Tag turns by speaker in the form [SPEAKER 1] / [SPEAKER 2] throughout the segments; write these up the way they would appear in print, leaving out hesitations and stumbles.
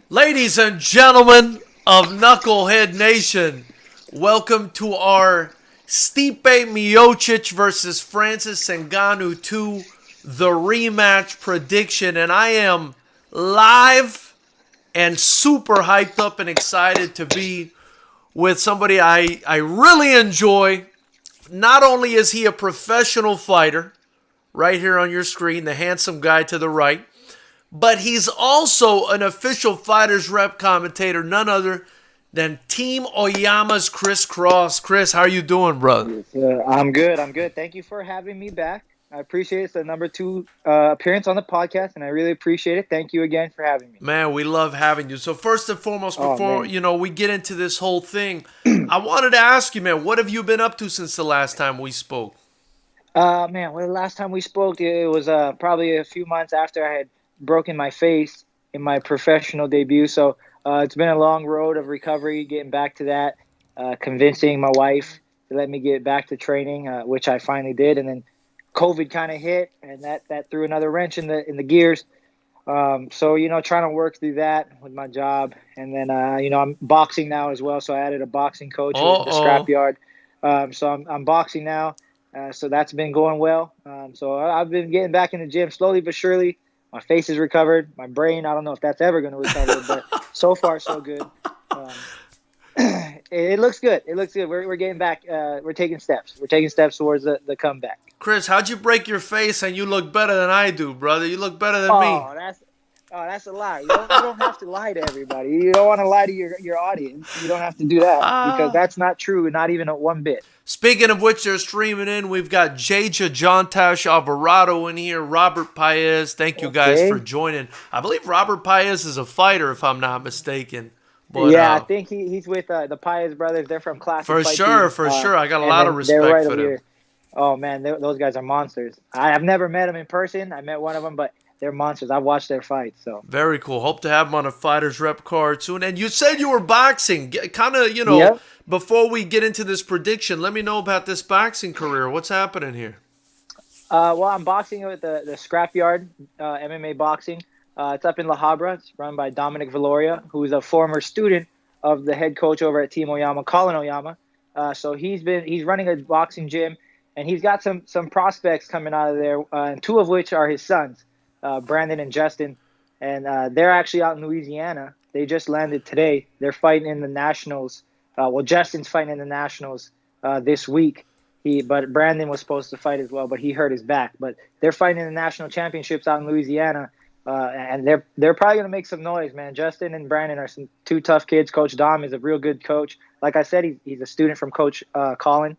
[SPEAKER 1] Ladies and gentlemen of Knucklehead Nation, welcome to our Stipe Miocic versus Francis Ngannou 2, the rematch prediction. And I am live and super hyped up and excited to be with somebody I really enjoy. Not only is he a professional fighter, right here on your screen, the handsome guy to the right, but he's also an official Fighters Rep commentator, none other than Team Oyama's Chris Cross. Chris, how are you doing, brother?
[SPEAKER 2] Yes, I'm good. I'm good. Thank you for having me back. I appreciate it. It's the number two appearance on the podcast, and I really appreciate it. Thank you again for having me.
[SPEAKER 1] Man, we love having you. So first and foremost,
[SPEAKER 2] Oh
[SPEAKER 1] before
[SPEAKER 2] man,
[SPEAKER 1] we get into this whole thing, I wanted to ask you, man, what have you been up to since the last time we spoke?
[SPEAKER 2] man. Well, the last time we spoke, it was probably a few months after I had broken my face in my professional debut. So it's been a long road of recovery, getting back to that, convincing my wife to let me get back to training, which I finally did, and then COVID kind of hit, and that threw another wrench in the gears. So trying to work through that with my job, and then I'm boxing now as well. So I added a boxing coach with the
[SPEAKER 1] Uh-oh.
[SPEAKER 2] Scrapyard. So I'm boxing now. So that's been going well. So I've been getting back in the gym slowly but surely. My face is recovered. My brain, I don't know if that's ever going to recover, but so far so good. Um, it looks good. It looks good. We're getting back. We're taking steps. We're taking steps towards the comeback.
[SPEAKER 1] Chris, how'd you break your face and you look better than I do, brother? You look better than me.
[SPEAKER 2] Oh, that's a lie. You don't have to lie to everybody. You don't want to lie to your audience. You don't have to do that because
[SPEAKER 1] Ah.
[SPEAKER 2] that's not true, not even a one bit.
[SPEAKER 1] Speaking of which, they're streaming in. We've got Jaja Jontash Alvarado in here, Robert Paez. Thank you guys for
[SPEAKER 2] Okay.
[SPEAKER 1] joining. I believe Robert Paez is a fighter, if I'm not mistaken. But
[SPEAKER 2] Yeah, I think he's with the Paez brothers. They're from Classic
[SPEAKER 1] for
[SPEAKER 2] Fight
[SPEAKER 1] sure,
[SPEAKER 2] Team,
[SPEAKER 1] for sure, I got a
[SPEAKER 2] and
[SPEAKER 1] lot of
[SPEAKER 2] then they're
[SPEAKER 1] respect
[SPEAKER 2] right
[SPEAKER 1] for
[SPEAKER 2] over
[SPEAKER 1] them.
[SPEAKER 2] here. Oh man, those guys are monsters. I've never met them in person. I met one of them, but they're monsters. I've watched their fights. So
[SPEAKER 1] Very cool. Hope to have them on a Fighters Rep card soon. And you said you were boxing. Kind of,
[SPEAKER 2] yep.
[SPEAKER 1] before we get into this prediction, let me know about this boxing career. What's happening here?
[SPEAKER 2] Well, I'm boxing with the Scrapyard MMA boxing. It's up in La Habra. It's run by Dominic Valoria, who's a former student of the head coach over at Team Oyama, Colin Oyama. So he's running a boxing gym, and he's got some prospects coming out of there, and two of which are his sons, Brandon and Justin, and they're actually out in Louisiana. They just landed today. They're fighting in the nationals. Well, Justin's fighting in the nationals this week. But Brandon was supposed to fight as well, but he hurt his back. But they're fighting in the national championships out in Louisiana, and they're probably gonna make some noise, man. Justin and Brandon are some two tough kids. Coach Dom is a real good coach. Like I said, he's a student from Coach Colin,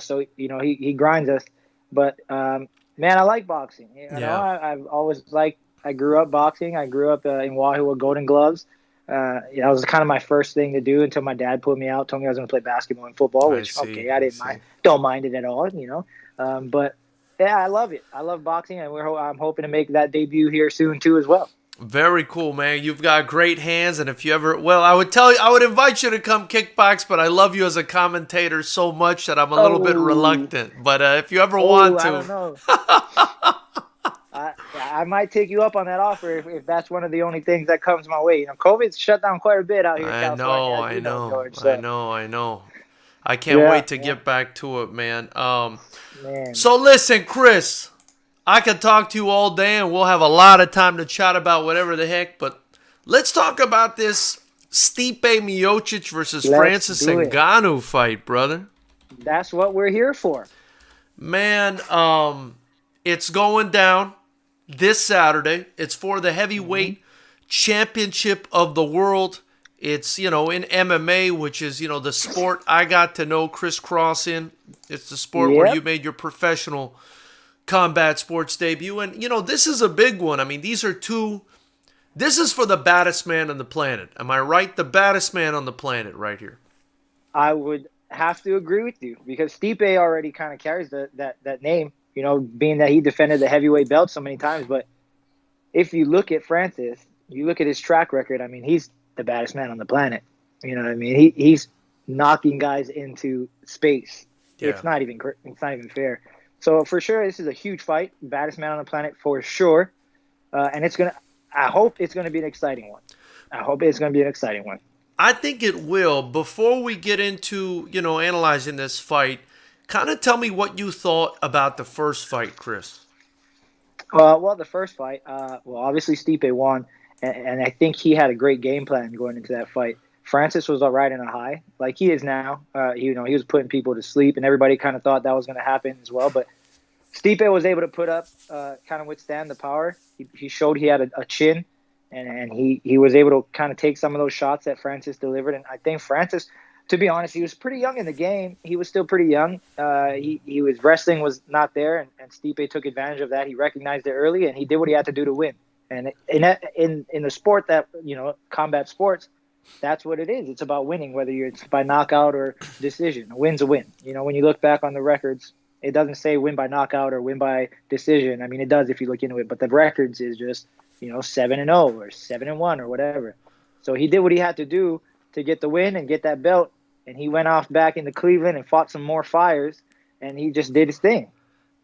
[SPEAKER 2] so he grinds us. But man, I like boxing.
[SPEAKER 1] Yeah.
[SPEAKER 2] I've always liked. I grew up boxing. I grew up in Wahoo with Golden Gloves. That was kind of my first thing to do until my dad put me out, told me I was going to play basketball and football,
[SPEAKER 1] I
[SPEAKER 2] which,
[SPEAKER 1] see.
[SPEAKER 2] okay, I
[SPEAKER 1] I
[SPEAKER 2] didn't mind.
[SPEAKER 1] see.
[SPEAKER 2] Don't mind it at all. But yeah, I love it. I love boxing, and I'm hoping to make that debut here soon too as well.
[SPEAKER 1] Very cool, man. You've got great hands, and if you ever, well, I would invite you to come kickbox, but I love you as a commentator so much that I'm a little bit
[SPEAKER 2] Oh,
[SPEAKER 1] reluctant. But if you ever
[SPEAKER 2] oh,
[SPEAKER 1] want
[SPEAKER 2] I
[SPEAKER 1] to,
[SPEAKER 2] don't know. I might take you up on that offer if that's one of the only things that comes my way. COVID's shut down quite a bit out here in
[SPEAKER 1] I
[SPEAKER 2] California,
[SPEAKER 1] know,
[SPEAKER 2] as
[SPEAKER 1] I
[SPEAKER 2] you know,
[SPEAKER 1] know,
[SPEAKER 2] George.
[SPEAKER 1] I
[SPEAKER 2] So
[SPEAKER 1] know, I know. I can't
[SPEAKER 2] yeah,
[SPEAKER 1] wait to
[SPEAKER 2] yeah,
[SPEAKER 1] get back to it, man.
[SPEAKER 2] man.
[SPEAKER 1] So listen, Chris, I could talk to you all day, and we'll have a lot of time to chat about whatever the heck. But let's talk about this Stipe Miocic versus
[SPEAKER 2] Let's
[SPEAKER 1] Francis
[SPEAKER 2] do it.
[SPEAKER 1] Ngannou fight, brother.
[SPEAKER 2] That's what we're here for.
[SPEAKER 1] Man, it's going down this Saturday. It's for the
[SPEAKER 2] Hmm.
[SPEAKER 1] heavyweight championship of the world. It's, in MMA, which is, the sport I got to know Chris Cross in. It's the sport where you
[SPEAKER 2] Yep.
[SPEAKER 1] made your professional combat sports debut. And, this is a big one. I mean, this is for the baddest man on the planet. Am I right? The baddest man on the planet right here.
[SPEAKER 2] I would have to agree with you because Stipe already kind of carries that name, being that he defended the heavyweight belt so many times. But if you look at Francis, you look at his track record. I mean, he's the baddest man on the planet. You know what I mean? He's knocking guys into space.
[SPEAKER 1] Yeah.
[SPEAKER 2] It's not even fair. So for sure, this is a huge fight. Baddest man on the planet for sure, and it's gonna. I hope it's gonna be an exciting one. I hope it's going to be an exciting one.
[SPEAKER 1] I think it will. Before we get into, analyzing this fight, kind of tell me what you thought about the first fight, Chris.
[SPEAKER 2] Well, the first fight, obviously Stipe won, and I think he had a great game plan going into that fight. Francis was riding a high, like he is now. He was putting people to sleep, and everybody kind of thought that was going to happen as well. But Stipe was able to put up, kind of withstand the power. He showed he had a chin, and he was able to kind of take some of those shots that Francis delivered. And I think Francis, to be honest, he was pretty young in the game. He was still pretty young. He was wrestling was not there, and Stipe took advantage of that. He recognized it early, and he did what he had to do to win. And in the sport that combat sports, that's what it is. It's about winning, whether it's by knockout or decision. A win's a win. When you look back on the records, it doesn't say win by knockout or win by decision. I mean, it does if you look into it, but the records is just 7-0 or 7-1 or whatever. So he did what he had to do to get the win and get that belt, and he went off back into Cleveland and fought some more fires, and he just did his thing.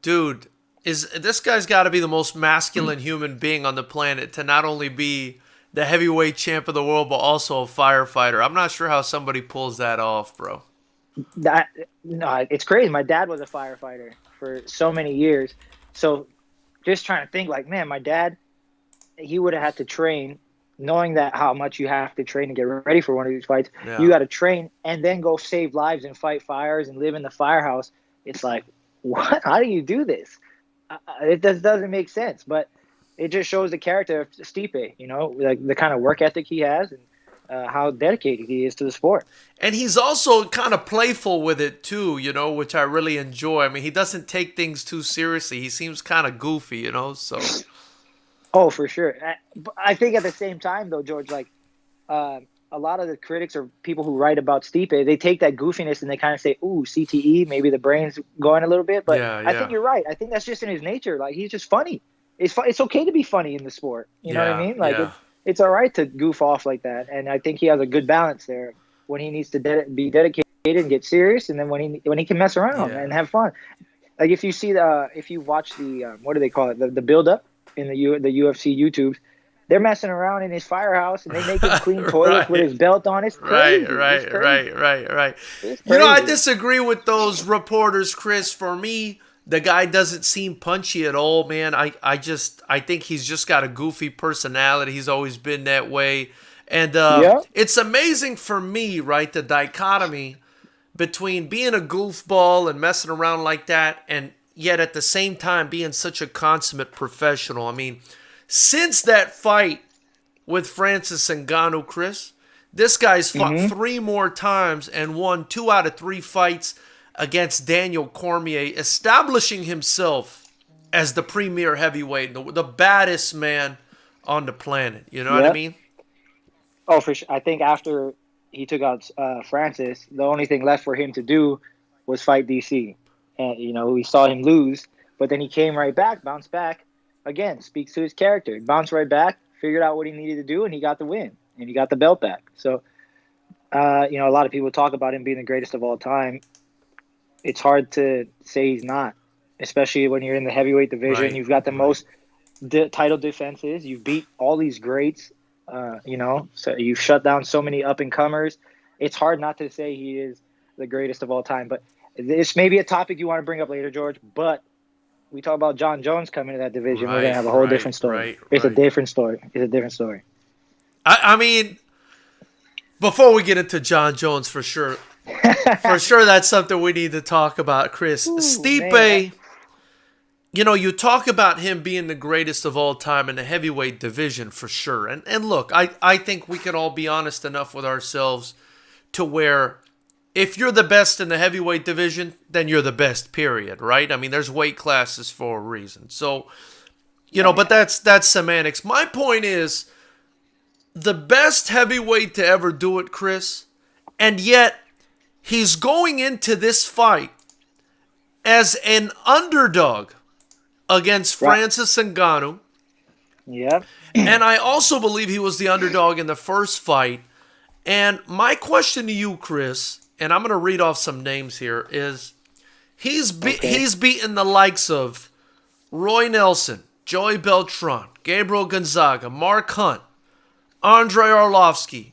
[SPEAKER 1] Dude, this guy's got to be the most masculine human being on the planet to not only be the heavyweight champ of the world, but also a firefighter. I'm not sure how somebody pulls that off, bro.
[SPEAKER 2] No, it's crazy. My dad was a firefighter for so many years. So just trying to think, like, man, my dad, he would have had to train, knowing that how much you have to train to get ready for one of these fights. Yeah. You got to train and then go save lives and fight fires and live in the firehouse. It's like, what? How do you do this? It doesn't make sense. But it just shows the character of Stipe, like the kind of work ethic he has and how dedicated he is to the sport.
[SPEAKER 1] And he's also kind of playful with it too, which I really enjoy. I mean, he doesn't take things too seriously. He seems kind of goofy, so.
[SPEAKER 2] Oh, for sure. I think at the same time, though, George, like a lot of the critics or people who write about Stipe, they take that goofiness and they kind of say, ooh, CTE, maybe the brain's going a little bit. But yeah. I think you're right. I think that's just in his nature. Like, he's just funny. It's okay to be funny in the sport. You know what I mean? Like, it's all right to goof off like that. And I think he has a good balance there when he needs to be dedicated and get serious, and then when he can mess around and have fun. Like, if you see if you watch the what do they call it, the build up in the UFC YouTubes, they're messing around in his firehouse and they make him clean toilets with his belt on. It's crazy.
[SPEAKER 1] Right. I disagree with those reporters, Chris. For me, the guy doesn't seem punchy at all, man. I think he's just got a goofy personality. He's always been that way. And it's amazing for me, right, the dichotomy between being a goofball and messing around like that and yet at the same time being such a consummate professional. I mean, since that fight with Francis Ngannou, Chris, this guy's fought 3 more times and won 2 out of 3 fights against Daniel Cormier, establishing himself as the premier heavyweight, the baddest man on the planet. You know what I mean?
[SPEAKER 2] Oh, for sure. I think after he took out Francis, the only thing left for him to do was fight DC. And, we saw him lose, but then he came right back, bounced back. Again, speaks to his character. He bounced right back, figured out what he needed to do, and he got the win. And he got the belt back. So, a lot of people talk about him being the greatest of all time. It's hard to say he's not, especially when you're in the heavyweight division. Right. You've got the most title defenses. You've beat all these greats, so you've shut down so many up-and-comers. It's hard not to say he is the greatest of all time. But this may be a topic you want to bring up later, George, but we talk about John Jones coming to that division. We're going to have a whole different story. It's a different story.
[SPEAKER 1] I mean, before we get into John Jones, for sure, that's something we need to talk about, Chris. Stipe, you talk about him being the greatest of all time in the heavyweight division, for sure. And look, I think we can all be honest enough with ourselves to where if you're the best in the heavyweight division, then you're the best, period, right? I mean, there's weight classes for a reason. So, but that's semantics. My point is, the best heavyweight to ever do it, Chris, and yet he's going into this fight as an underdog against Francis Ngannou.
[SPEAKER 2] Yeah.
[SPEAKER 1] And I also believe he was the underdog in the first fight. And my question to you, Chris, and I'm going to read off some names here, is he's beaten the likes of Roy Nelson, Joey Beltran, Gabriel Gonzaga, Mark Hunt, Andrei Arlovsky,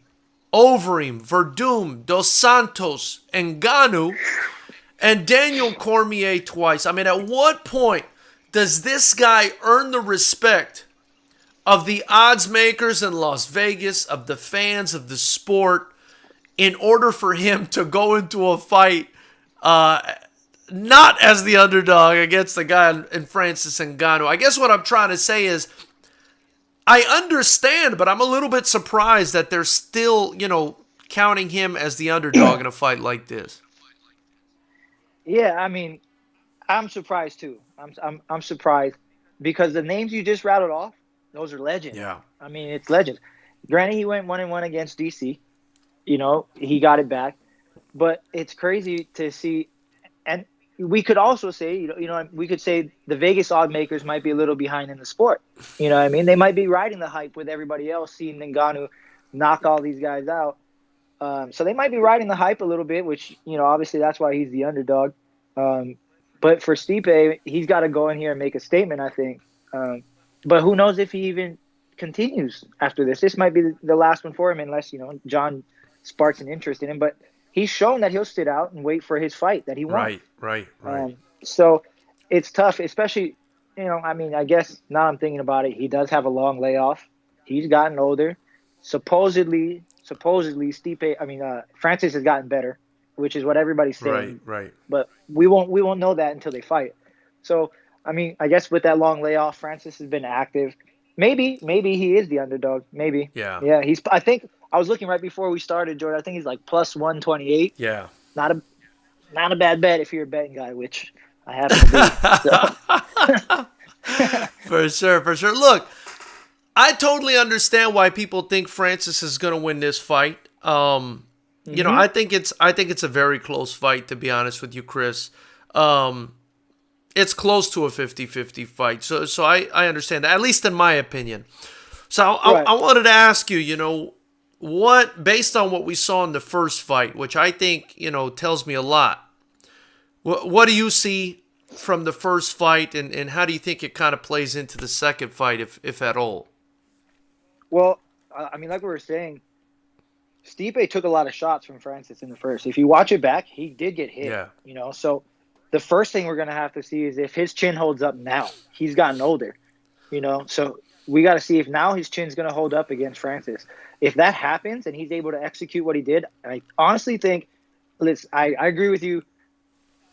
[SPEAKER 1] Overeem, Verdum, Dos Santos, Ngannou, and Daniel Cormier twice. I mean, at what point does this guy earn the respect of the odds makers in Las Vegas, of the fans of the sport, in order for him to go into a fight not as the underdog against the guy in Francis Ngannou? I guess what I'm trying to say is I understand, but I'm a little bit surprised that they're still, counting him as the underdog in a fight like this.
[SPEAKER 2] Yeah, I mean, I'm surprised too. I'm surprised because the names you just rattled off, those are legends.
[SPEAKER 1] Yeah.
[SPEAKER 2] I mean, it's legends. Granted, he went 1-1 against DC. He got it back, but it's crazy to see. And we could also say, we could say the Vegas odd makers might be a little behind in the sport. You know what I mean? They might be riding the hype with everybody else, seeing Ngannou knock all these guys out. So they might be riding the hype a little bit, which, obviously that's why he's the underdog. But for Stipe, he's got to go in here and make a statement, I think. But who knows if he even continues after this. This might be the last one for him unless, John sparks an interest in him. But he's shown that he'll sit out and wait for his fight that he wants.
[SPEAKER 1] Right.
[SPEAKER 2] So it's tough, especially, I guess now I'm thinking about it, he does have a long layoff. He's gotten older. Supposedly Francis has gotten better, which is what everybody's saying.
[SPEAKER 1] Right.
[SPEAKER 2] But we won't know that until they fight. So, I guess with that long layoff, Francis has been active. Maybe he is the underdog. Maybe.
[SPEAKER 1] Yeah.
[SPEAKER 2] Yeah. I think I was looking right before we started, Jordan. I think he's like plus 128.
[SPEAKER 1] Yeah.
[SPEAKER 2] Not a bad bet if you're a betting guy, which I happen to be. So.
[SPEAKER 1] For sure. Look, I totally understand why people think Francis is going to win this fight. I think it's a very close fight, to be honest with you, Chris. It's close to a 50-50 fight. So I understand that, at least in my opinion. So I wanted to ask you, what, based on what we saw in the first fight, which I think, tells me a lot. What do you see from the first fight, and how do you think it kind of plays into the second fight, if at all?
[SPEAKER 2] Well, like we were saying, Stipe took a lot of shots from Francis in the first. If you watch it back, he did get hit.
[SPEAKER 1] Yeah.
[SPEAKER 2] So the first thing we're going to have to see is if his chin holds up now. He's gotten older, So we got to see if now his chin's going to hold up against Francis. If that happens and he's able to execute what he did, I honestly think, I agree with you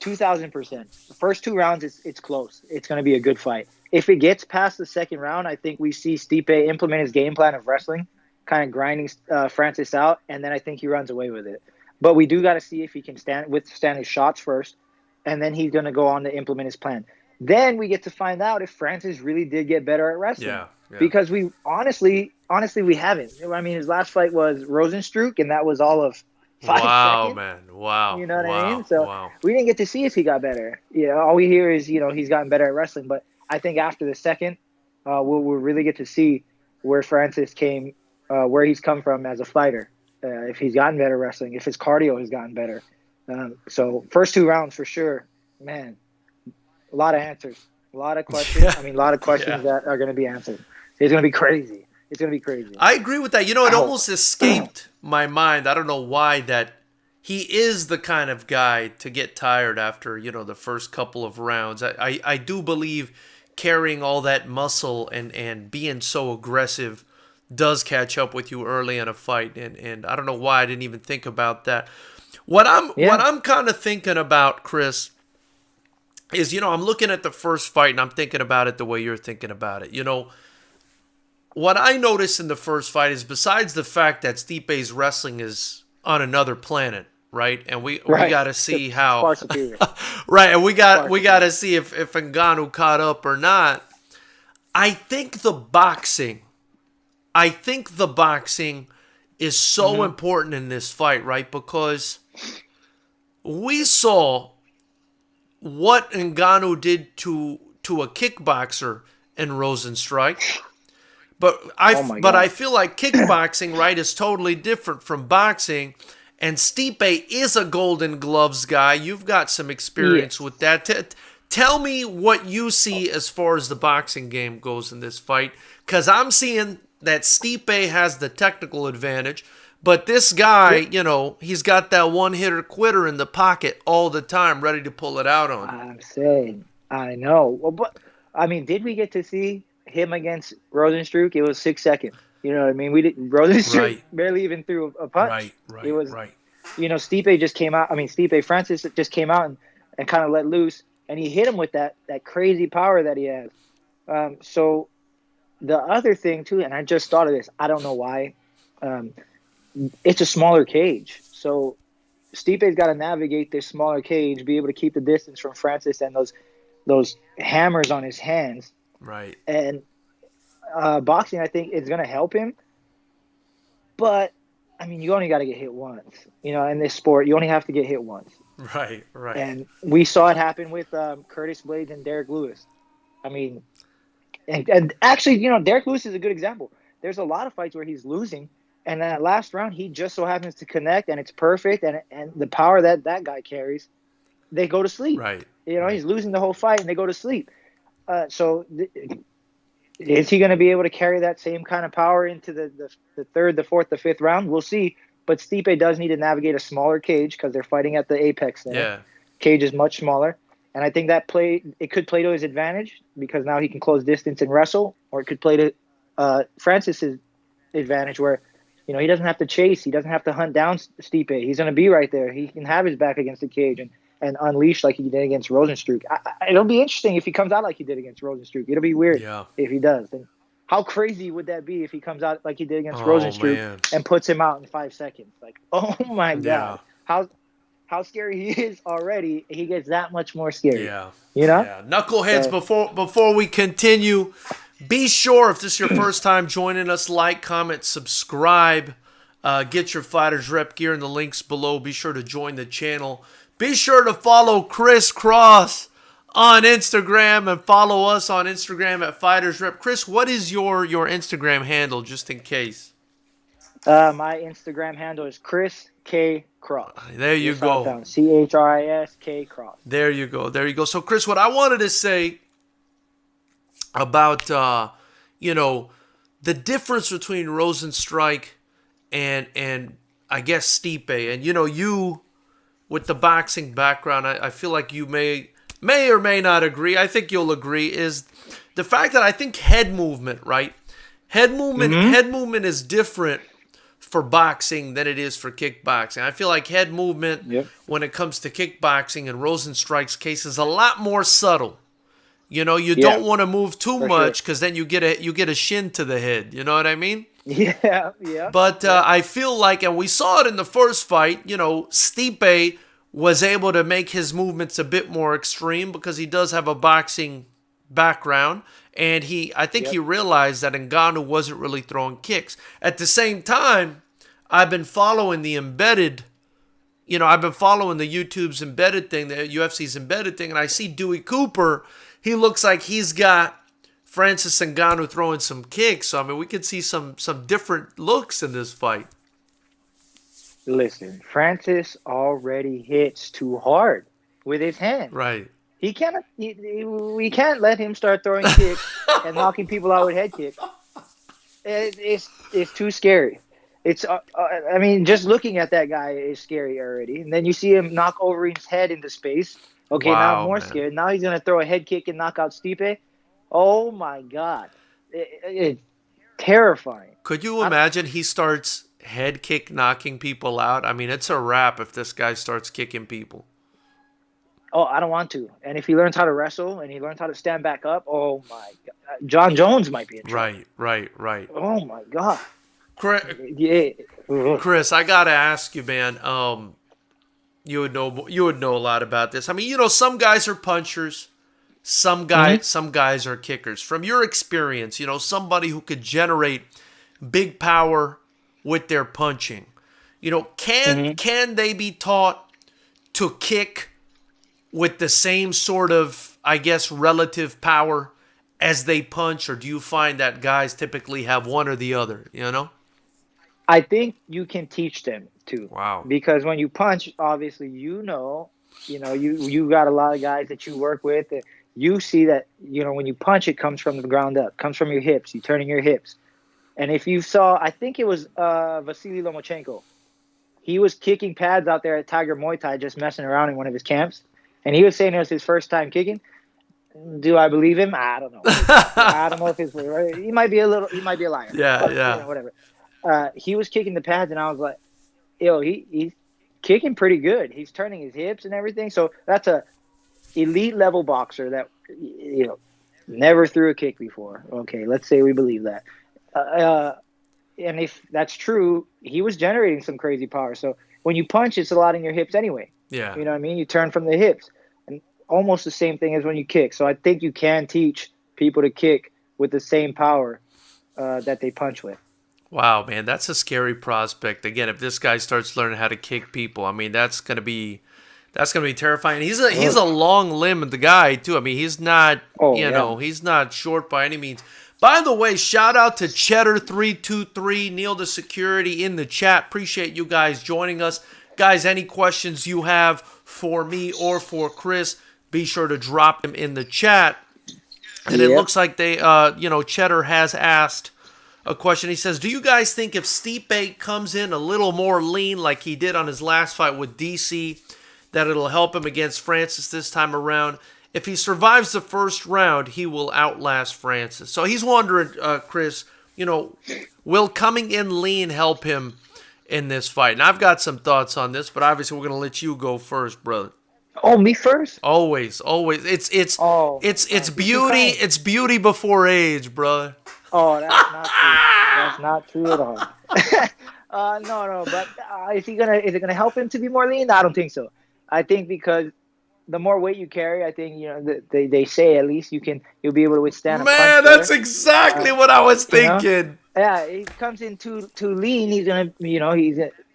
[SPEAKER 2] 2,000%. The first two rounds, it's close. It's going to be a good fight. If it gets past the second round, I think we see Stipe implement his game plan of wrestling, kind of grinding Francis out, and then I think he runs away with it. But we do got to see if he can withstand his shots first, and then he's going to go on to implement his plan. Then we get to find out if Francis really did get better at wrestling.
[SPEAKER 1] Yeah.
[SPEAKER 2] Because we honestly we haven't. His last fight was Rosenstruck, and that was all of 5 seconds.
[SPEAKER 1] Wow, man. Wow.
[SPEAKER 2] You know what I mean? So we didn't get to see if he got better. All we hear is, he's gotten better at wrestling. But I think after the second, we'll really get to see where Francis came, where he's come from as a fighter. If he's gotten better wrestling, if his cardio has gotten better. So first 2 rounds for sure, man, a lot of answers, a lot of questions.
[SPEAKER 1] Yeah.
[SPEAKER 2] A lot of questions that are going to be answered. It's going to be crazy. It's going to be crazy.
[SPEAKER 1] I agree with that. It almost escaped my mind. I don't know why, that he is the kind of guy to get tired after, the first couple of rounds. I do believe carrying all that muscle and being so aggressive does catch up with you early in a fight. And I don't know why I didn't even think about that. What I'm kind of thinking about, Chris, is, I'm looking at the first fight and I'm thinking about it the way you're thinking about it. What I noticed in the first fight is, besides the fact that Stipe's wrestling is on another planet, right? And we got to see how
[SPEAKER 2] far superior.
[SPEAKER 1] Right, and we got to see if Ngannou caught up or not. I think the boxing is so important in this fight, right? Because we saw what Ngannou did to a kickboxer in Rosenstrike. But I feel like kickboxing, right, is totally different from boxing. And Stipe is a Golden Gloves guy. You've got some experience with that. Tell me what you see as far as the boxing game goes in this fight. Because I'm seeing that Stipe has the technical advantage, but this guy,
[SPEAKER 2] Yep.
[SPEAKER 1] he's got that one hitter quitter in the pocket all the time, ready to pull it out on you.
[SPEAKER 2] I'm saying, I know. Well, but I mean, did we get to see him against Rosenstruck? It was 6 seconds. You know what I mean? We didn't. Rosenstruck
[SPEAKER 1] Right,
[SPEAKER 2] barely even threw a punch.
[SPEAKER 1] right,
[SPEAKER 2] It
[SPEAKER 1] right,
[SPEAKER 2] was,
[SPEAKER 1] right.
[SPEAKER 2] Stipe just came out. I mean, Stipe Francis just came out and kind of let loose, and he hit him with that crazy power that he has. So the other thing too, and I just thought of this. I don't know why. Um, it's a smaller cage, so Stipe's got to navigate this smaller cage, be able to keep the distance from Francis and those hammers on his hands.
[SPEAKER 1] Right,
[SPEAKER 2] And boxing, I think, is going to help him. But I mean, you only got to get hit once. In this sport, you only have to get hit once.
[SPEAKER 1] right, right.
[SPEAKER 2] And we saw it happen with Curtis Blades and Derek Lewis. I mean, and actually, Derek Lewis is a good example. There's a lot of fights where he's losing, and that last round, he just so happens to connect, and it's perfect. And the power that guy carries, they go to sleep.
[SPEAKER 1] Right.
[SPEAKER 2] He's losing the whole fight, and they go to sleep. Is he going to be able to carry that same kind of power into the third, the fourth, the fifth round? We'll see. But Stipe does need to navigate a smaller cage because they're fighting at the apex there.
[SPEAKER 1] Yeah.
[SPEAKER 2] Cage is much smaller. And I think it could play to his advantage because now he can close distance and wrestle, or it could play to Francis's advantage where, he doesn't have to chase. He doesn't have to hunt down Stipe. He's going to be right there. He can have his back against the cage and unleash like he did against Rosenstruck. It'll be interesting if he comes out like he did against Rosenstruck. It'll be weird if he does. And how crazy would that be if he comes out like he did against Rosenstruck and puts him out in 5 seconds? Like, oh my God. How scary he is already, he gets that much more scary.
[SPEAKER 1] Yeah.
[SPEAKER 2] Yeah.
[SPEAKER 1] Knuckleheads, before we continue, be sure, if this is your first time joining us, like, comment, subscribe, get your Fighters Rep gear in the links below. Be sure to join the channel. Be sure to follow Chris Cross on Instagram and follow us on Instagram at Fighters Rep. Chris, what is your Instagram handle, just in case?
[SPEAKER 2] My Instagram handle is Chris K Cross.
[SPEAKER 1] There you go.
[SPEAKER 2] CHRISK Cross.
[SPEAKER 1] There you go. So, Chris, what I wanted to say about the difference between Rosenstruck and I guess Stipe, and you with the boxing background, I feel like you may or may not agree. I think you'll agree, is the fact that I think head movement, right? Head movement is different for boxing than it is for kickboxing. I feel like head movement when it comes to kickboxing in Rosenstruck's case is a lot more subtle. You don't want to move too much because then you get a shin to the head. You know what I mean?
[SPEAKER 2] Yeah.
[SPEAKER 1] But I feel like, and we saw it in the first fight, Stipe was able to make his movements a bit more extreme because he does have a boxing background. And I think he realized that Ngannou wasn't really throwing kicks. At the same time, I've been following the embedded, I've been following the YouTube's embedded thing, the UFC's embedded thing, and I see Dewey Cooper. He looks like he's got Francis Ngannou throwing some kicks. So, I mean, we could see some different looks in this fight.
[SPEAKER 2] Listen, Francis already hits too hard with his hand.
[SPEAKER 1] Right.
[SPEAKER 2] We can't let him start throwing kicks and knocking people out with head kicks. It's too scary. I mean, just looking at that guy is scary already. And then you see him knock Overeem's head into space. Okay, now I'm more scared. Now he's going to throw a head kick and knock out Stipe. Oh, my God. It's terrifying.
[SPEAKER 1] Could you imagine he starts head kick knocking people out? I mean, it's a wrap if this guy starts kicking people.
[SPEAKER 2] Oh, I don't want to. And if he learns how to wrestle and he learns how to stand back up, oh, my God. John Jones might be in trouble.
[SPEAKER 1] Right.
[SPEAKER 2] Oh, my God.
[SPEAKER 1] Chris, I got to ask you, man. You would know a lot about this. I mean, some guys are punchers. Some guys are kickers. From your experience, somebody who could generate big power with their punching. Can they be taught to kick with the same sort of, I guess, relative power as they punch, or do you find that guys typically have one or the other,
[SPEAKER 2] I think you can teach them to.
[SPEAKER 1] Wow.
[SPEAKER 2] Because when you punch, obviously, you got a lot of guys that you work with. You see that, when you punch, it comes from the ground up, comes from your hips. You're turning your hips. And if you saw, I think it was Vasily Lomachenko. He was kicking pads out there at Tiger Muay Thai, just messing around in one of his camps, and he was saying it was his first time kicking. Do I believe him? I don't know. I don't know if it's right. He might be a liar,
[SPEAKER 1] Yeah,
[SPEAKER 2] but
[SPEAKER 1] yeah.
[SPEAKER 2] whatever. He was kicking the pads, and I was like, yo, he's kicking pretty good. He's turning his hips and everything. So that's a elite level boxer that never threw a kick before. Okay, let's say we believe that. And if that's true, he was generating some crazy power. So when you punch, it's a lot in your hips anyway.
[SPEAKER 1] Yeah.
[SPEAKER 2] You know what I mean? You turn from the hips, and almost the same thing as when you kick. So I think you can teach people to kick with the same power that they punch with.
[SPEAKER 1] Wow, man, that's a scary prospect. Again, if this guy starts learning how to kick people, I mean, that's gonna be terrifying. He's a long-limbed guy too. I mean, he's not he's not short by any means. By the way, shout out to Cheddar323, Neil the Security in the chat. Appreciate you guys joining us. Guys, any questions you have for me or for Chris, be sure to drop them in the chat. And it looks like they, Cheddar has asked a question. He says, do you guys think if Stipe comes in a little more lean like he did on his last fight with DC, that it'll help him against Francis this time around? If he survives the first round, he will outlast Francis. So he's wondering, Chris, will coming in lean help him in this fight? And I've got some thoughts on this, but obviously we're going to let you go first, brother.
[SPEAKER 2] Oh, me first?
[SPEAKER 1] Always. It's beauty. It's beauty before age, brother.
[SPEAKER 2] Oh, that's not true. That's not true at all. No. But is it gonna help him to be more lean? I don't think so. I think because the more weight you carry, I think they say at least you'll be able to withstand a punch.
[SPEAKER 1] Man, that's exactly what I was thinking.
[SPEAKER 2] Yeah, he comes in too lean. He's gonna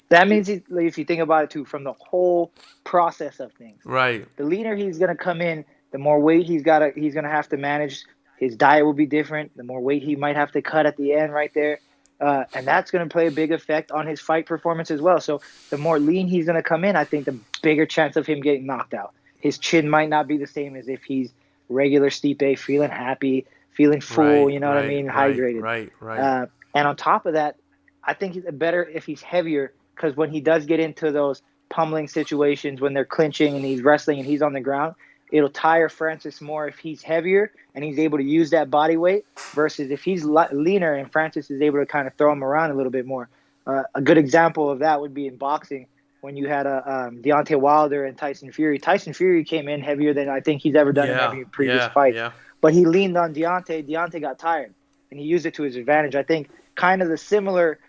[SPEAKER 2] that means if you think about it too, from the whole process of things.
[SPEAKER 1] Right.
[SPEAKER 2] The leaner he's gonna come in, the more weight he's gonna have to manage. His diet will be different. The more weight he might have to cut at the end right there. And that's going to play a big effect on his fight performance as well. So the more lean he's going to come in, I think the bigger chance of him getting knocked out. His chin might not be the same as if he's regular Stipe, feeling happy, feeling full, what I mean, hydrated.
[SPEAKER 1] Right.
[SPEAKER 2] And on top of that, I think it's better if he's heavier, because when he does get into those pummeling situations, when they're clinching and he's wrestling and he's on the ground, it'll tire Francis more if he's heavier and he's able to use that body weight versus if he's leaner and Francis is able to kind of throw him around a little bit more. A good example of that would be in boxing when you had Deontay Wilder and Tyson Fury. Tyson Fury came in heavier than I think he's ever done in every previous fight. Yeah. But he leaned on Deontay. Deontay got tired, and he used it to his advantage. I think kind of the similar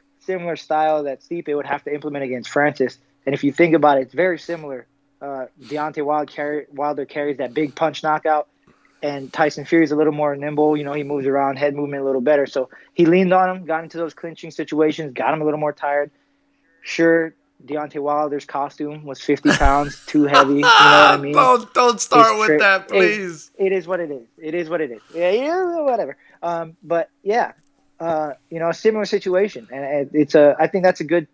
[SPEAKER 2] style that Stipe would have to implement against Francis. And if you think about it, it's very similar. Deontay Wilder carries that big punch knockout, and Tyson Fury's a little more nimble. He moves around, head movement a little better. So he leaned on him, got into those clinching situations, got him a little more tired. Sure, Deontay Wilder's costume was 50 pounds too heavy. You know what I mean?
[SPEAKER 1] Don't start with that, please.
[SPEAKER 2] It is what it is. It is what it is. Yeah, whatever. But yeah, a similar situation, and I think that's a good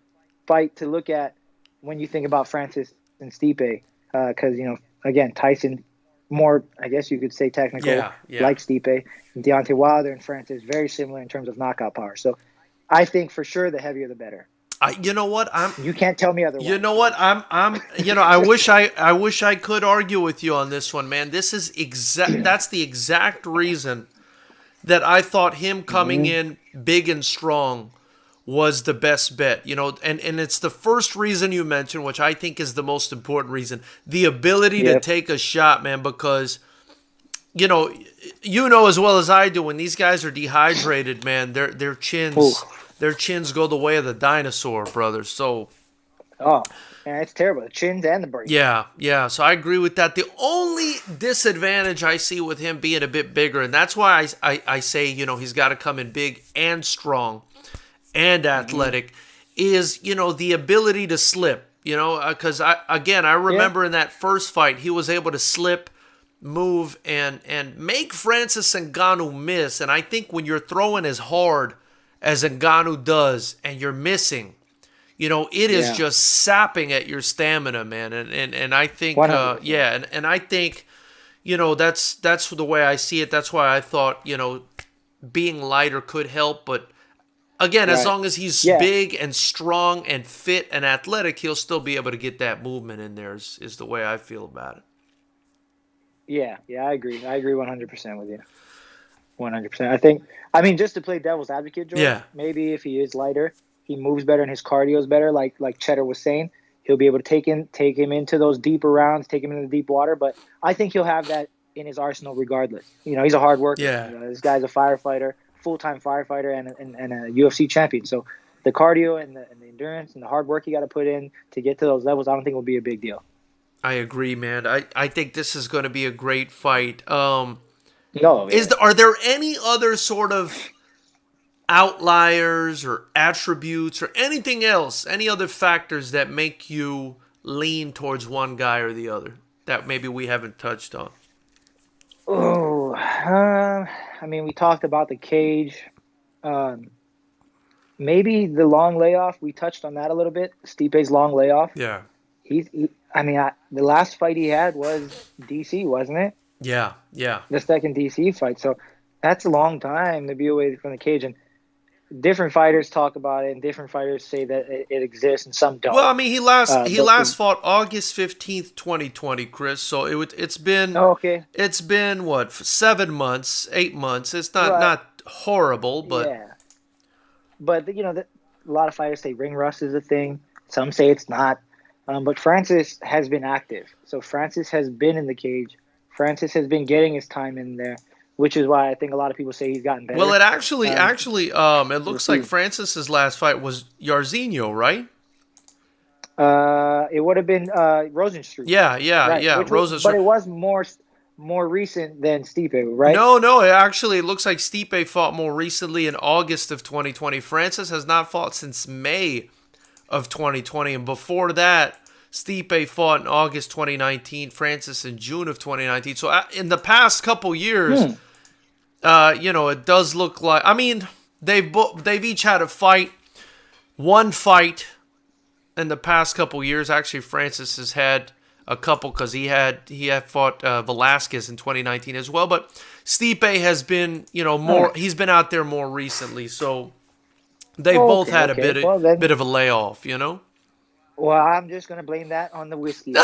[SPEAKER 2] fight to look at when you think about Francis and Stipe, because again, Tyson more, I guess you could say, technical, like Stipe. And Deontay Wilder and Francis very similar in terms of knockout power. So I think for sure the heavier the better.
[SPEAKER 1] You know what?
[SPEAKER 2] You can't tell me otherwise.
[SPEAKER 1] You know what? I wish I could argue with you on this one, man. This is that's the exact reason that I thought him coming in big and strong was the best bet, and it's the first reason you mentioned, which I think is the most important reason, the ability to take a shot, man, because, you know as well as I do, when these guys are dehydrated, man, their chins go the way of the dinosaur, brother. So,
[SPEAKER 2] man, it's terrible. The chins and the brain.
[SPEAKER 1] Yeah. So I agree with that. The only disadvantage I see with him being a bit bigger, and that's why I say, he's got to come in big and strong and athletic, is, the ability to slip, because I remember in that first fight, he was able to slip, move, and make Francis Ngannou miss. And I think when you're throwing as hard as Ngannou does and you're missing, it is just sapping at your stamina, man. And I think, and I think, that's the way I see it. That's why I thought, being lighter could help, but Again, as
[SPEAKER 2] Right.
[SPEAKER 1] long as he's
[SPEAKER 2] Yeah.
[SPEAKER 1] big and strong and fit and athletic, he'll still be able to get that movement in there. Is the way I feel about it.
[SPEAKER 2] Yeah. Yeah. I agree. I agree 100% with you. 100%. I think. I mean, just to play devil's advocate, George.
[SPEAKER 1] Yeah.
[SPEAKER 2] Maybe if he is lighter, he moves better and his cardio is better. Like Cheddar was saying, he'll be able to take him into those deeper rounds, take him into the deep water. But I think he'll have that in his arsenal regardless. He's a hard worker.
[SPEAKER 1] Yeah.
[SPEAKER 2] This guy's a firefighter, full-time firefighter, and a UFC champion. So the cardio and the endurance and the hard work you got to put in to get to those levels, I don't think will be a big deal.
[SPEAKER 1] I agree, man. I think this is going to be a great fight.
[SPEAKER 2] No, yeah.
[SPEAKER 1] Are there any other sort of outliers or attributes or anything else, any other factors that make you lean towards one guy or the other that maybe we haven't touched on?
[SPEAKER 2] Oh, I mean, we talked about the cage. Um, Maybe the long layoff. We touched on that a little bit. Stipe's long layoff.
[SPEAKER 1] Yeah.
[SPEAKER 2] The last fight he had was DC, wasn't it?
[SPEAKER 1] Yeah. Yeah.
[SPEAKER 2] The second DC fight. So that's a long time to be away from the cage. And different fighters talk about it, and different fighters say that it exists, and some don't.
[SPEAKER 1] Well, I mean, he last
[SPEAKER 2] But-
[SPEAKER 1] fought August 15th, 2020, Chris. So it's been
[SPEAKER 2] Oh, okay.
[SPEAKER 1] it's been what 7 months, 8 months. It's not
[SPEAKER 2] Right.
[SPEAKER 1] not horrible, but
[SPEAKER 2] Yeah. But a lot of fighters say ring rust is a thing. Some say it's not. But Francis has been active, so Francis has been in the cage. Francis has been getting his time in there, which is why I think a lot of people say he's gotten better.
[SPEAKER 1] well, it actually it looks like
[SPEAKER 2] see.
[SPEAKER 1] Francis's last fight was Jairzinho, right?
[SPEAKER 2] It would have been Rosenstruck.
[SPEAKER 1] Yeah,
[SPEAKER 2] Right,
[SPEAKER 1] yeah.
[SPEAKER 2] but it was more recent than Stipe, right?
[SPEAKER 1] No. It looks like Stipe fought more recently in August of 2020. Francis has not fought since May of 2020, and before that, Stipe fought in August 2019. Francis in June of 2019. So in the past couple years, it does look like. I mean, they've each had one fight in the past couple years. Actually, Francis has had a couple because he had fought Velasquez in 2019 as well. But Stipe has been more. He's been out there more recently, so they both had a bit of a layoff.
[SPEAKER 2] Well, I'm just gonna blame that on the whiskey.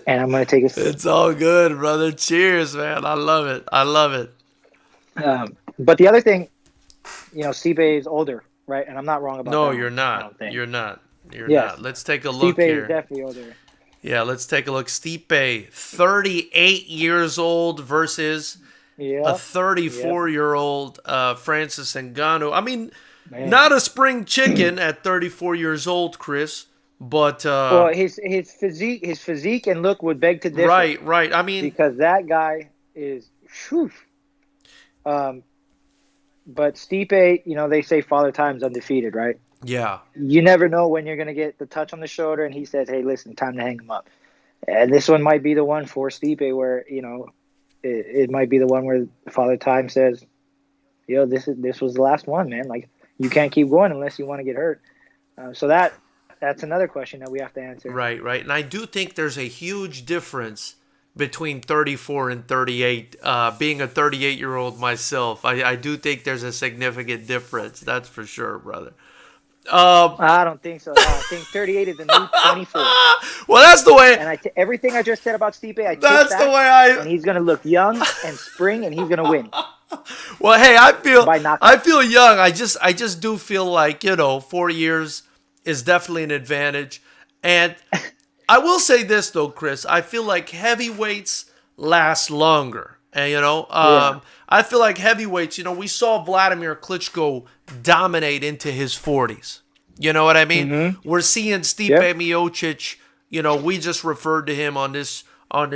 [SPEAKER 2] And I'm gonna take a sip.
[SPEAKER 1] It's all good, brother. Cheers, man. I love it.
[SPEAKER 2] But the other thing, Stipe is older, right? And I'm not wrong about that.
[SPEAKER 1] No,
[SPEAKER 2] one,
[SPEAKER 1] you're
[SPEAKER 2] I
[SPEAKER 1] not.
[SPEAKER 2] don't think.
[SPEAKER 1] You're not.
[SPEAKER 2] Yes.
[SPEAKER 1] Not. Let's take a look
[SPEAKER 2] Stipe
[SPEAKER 1] here.
[SPEAKER 2] is definitely older.
[SPEAKER 1] Yeah, let's take a look. Stipe, 38 years old versus
[SPEAKER 2] Yeah.
[SPEAKER 1] a 34-year-old Francis Ngannou. I mean,
[SPEAKER 2] Man.
[SPEAKER 1] not a spring chicken at 34 years old, Chris, but
[SPEAKER 2] Well, his physique and look would beg to differ.
[SPEAKER 1] right. I mean,
[SPEAKER 2] Because that guy is, whew. But Stipe, they say Father Time's undefeated, right?
[SPEAKER 1] yeah,
[SPEAKER 2] You never know when you're going to get the touch on the shoulder, and he says, hey, listen, time to hang him up. And this one might be the one for Stipe where, it might be the one where Father Time says, this was the last one, man. Like, you can't keep going unless you want to get hurt. So that's another question that we have to answer.
[SPEAKER 1] right. And I do think there's a huge difference between 34 and 38. Being a 38-year-old myself, I do think there's a significant difference. That's for sure, brother.
[SPEAKER 2] I don't think so. No, I think 38 is the new 24.
[SPEAKER 1] Well, that's the way.
[SPEAKER 2] And everything I just said about Stipe,
[SPEAKER 1] That's the way
[SPEAKER 2] and he's going to look young and spring, and he's going to win.
[SPEAKER 1] Well, hey,
[SPEAKER 2] By knockout.
[SPEAKER 1] I feel young. I just do feel like 4 years is definitely an advantage. And I will say this though, Chris, I feel like heavyweights last longer. And I feel like heavyweights. We saw Vladimir Klitschko dominate into his 40s. You know what I mean?
[SPEAKER 2] Mm-hmm.
[SPEAKER 1] We're seeing Stipe Miocic. We just referred to him on this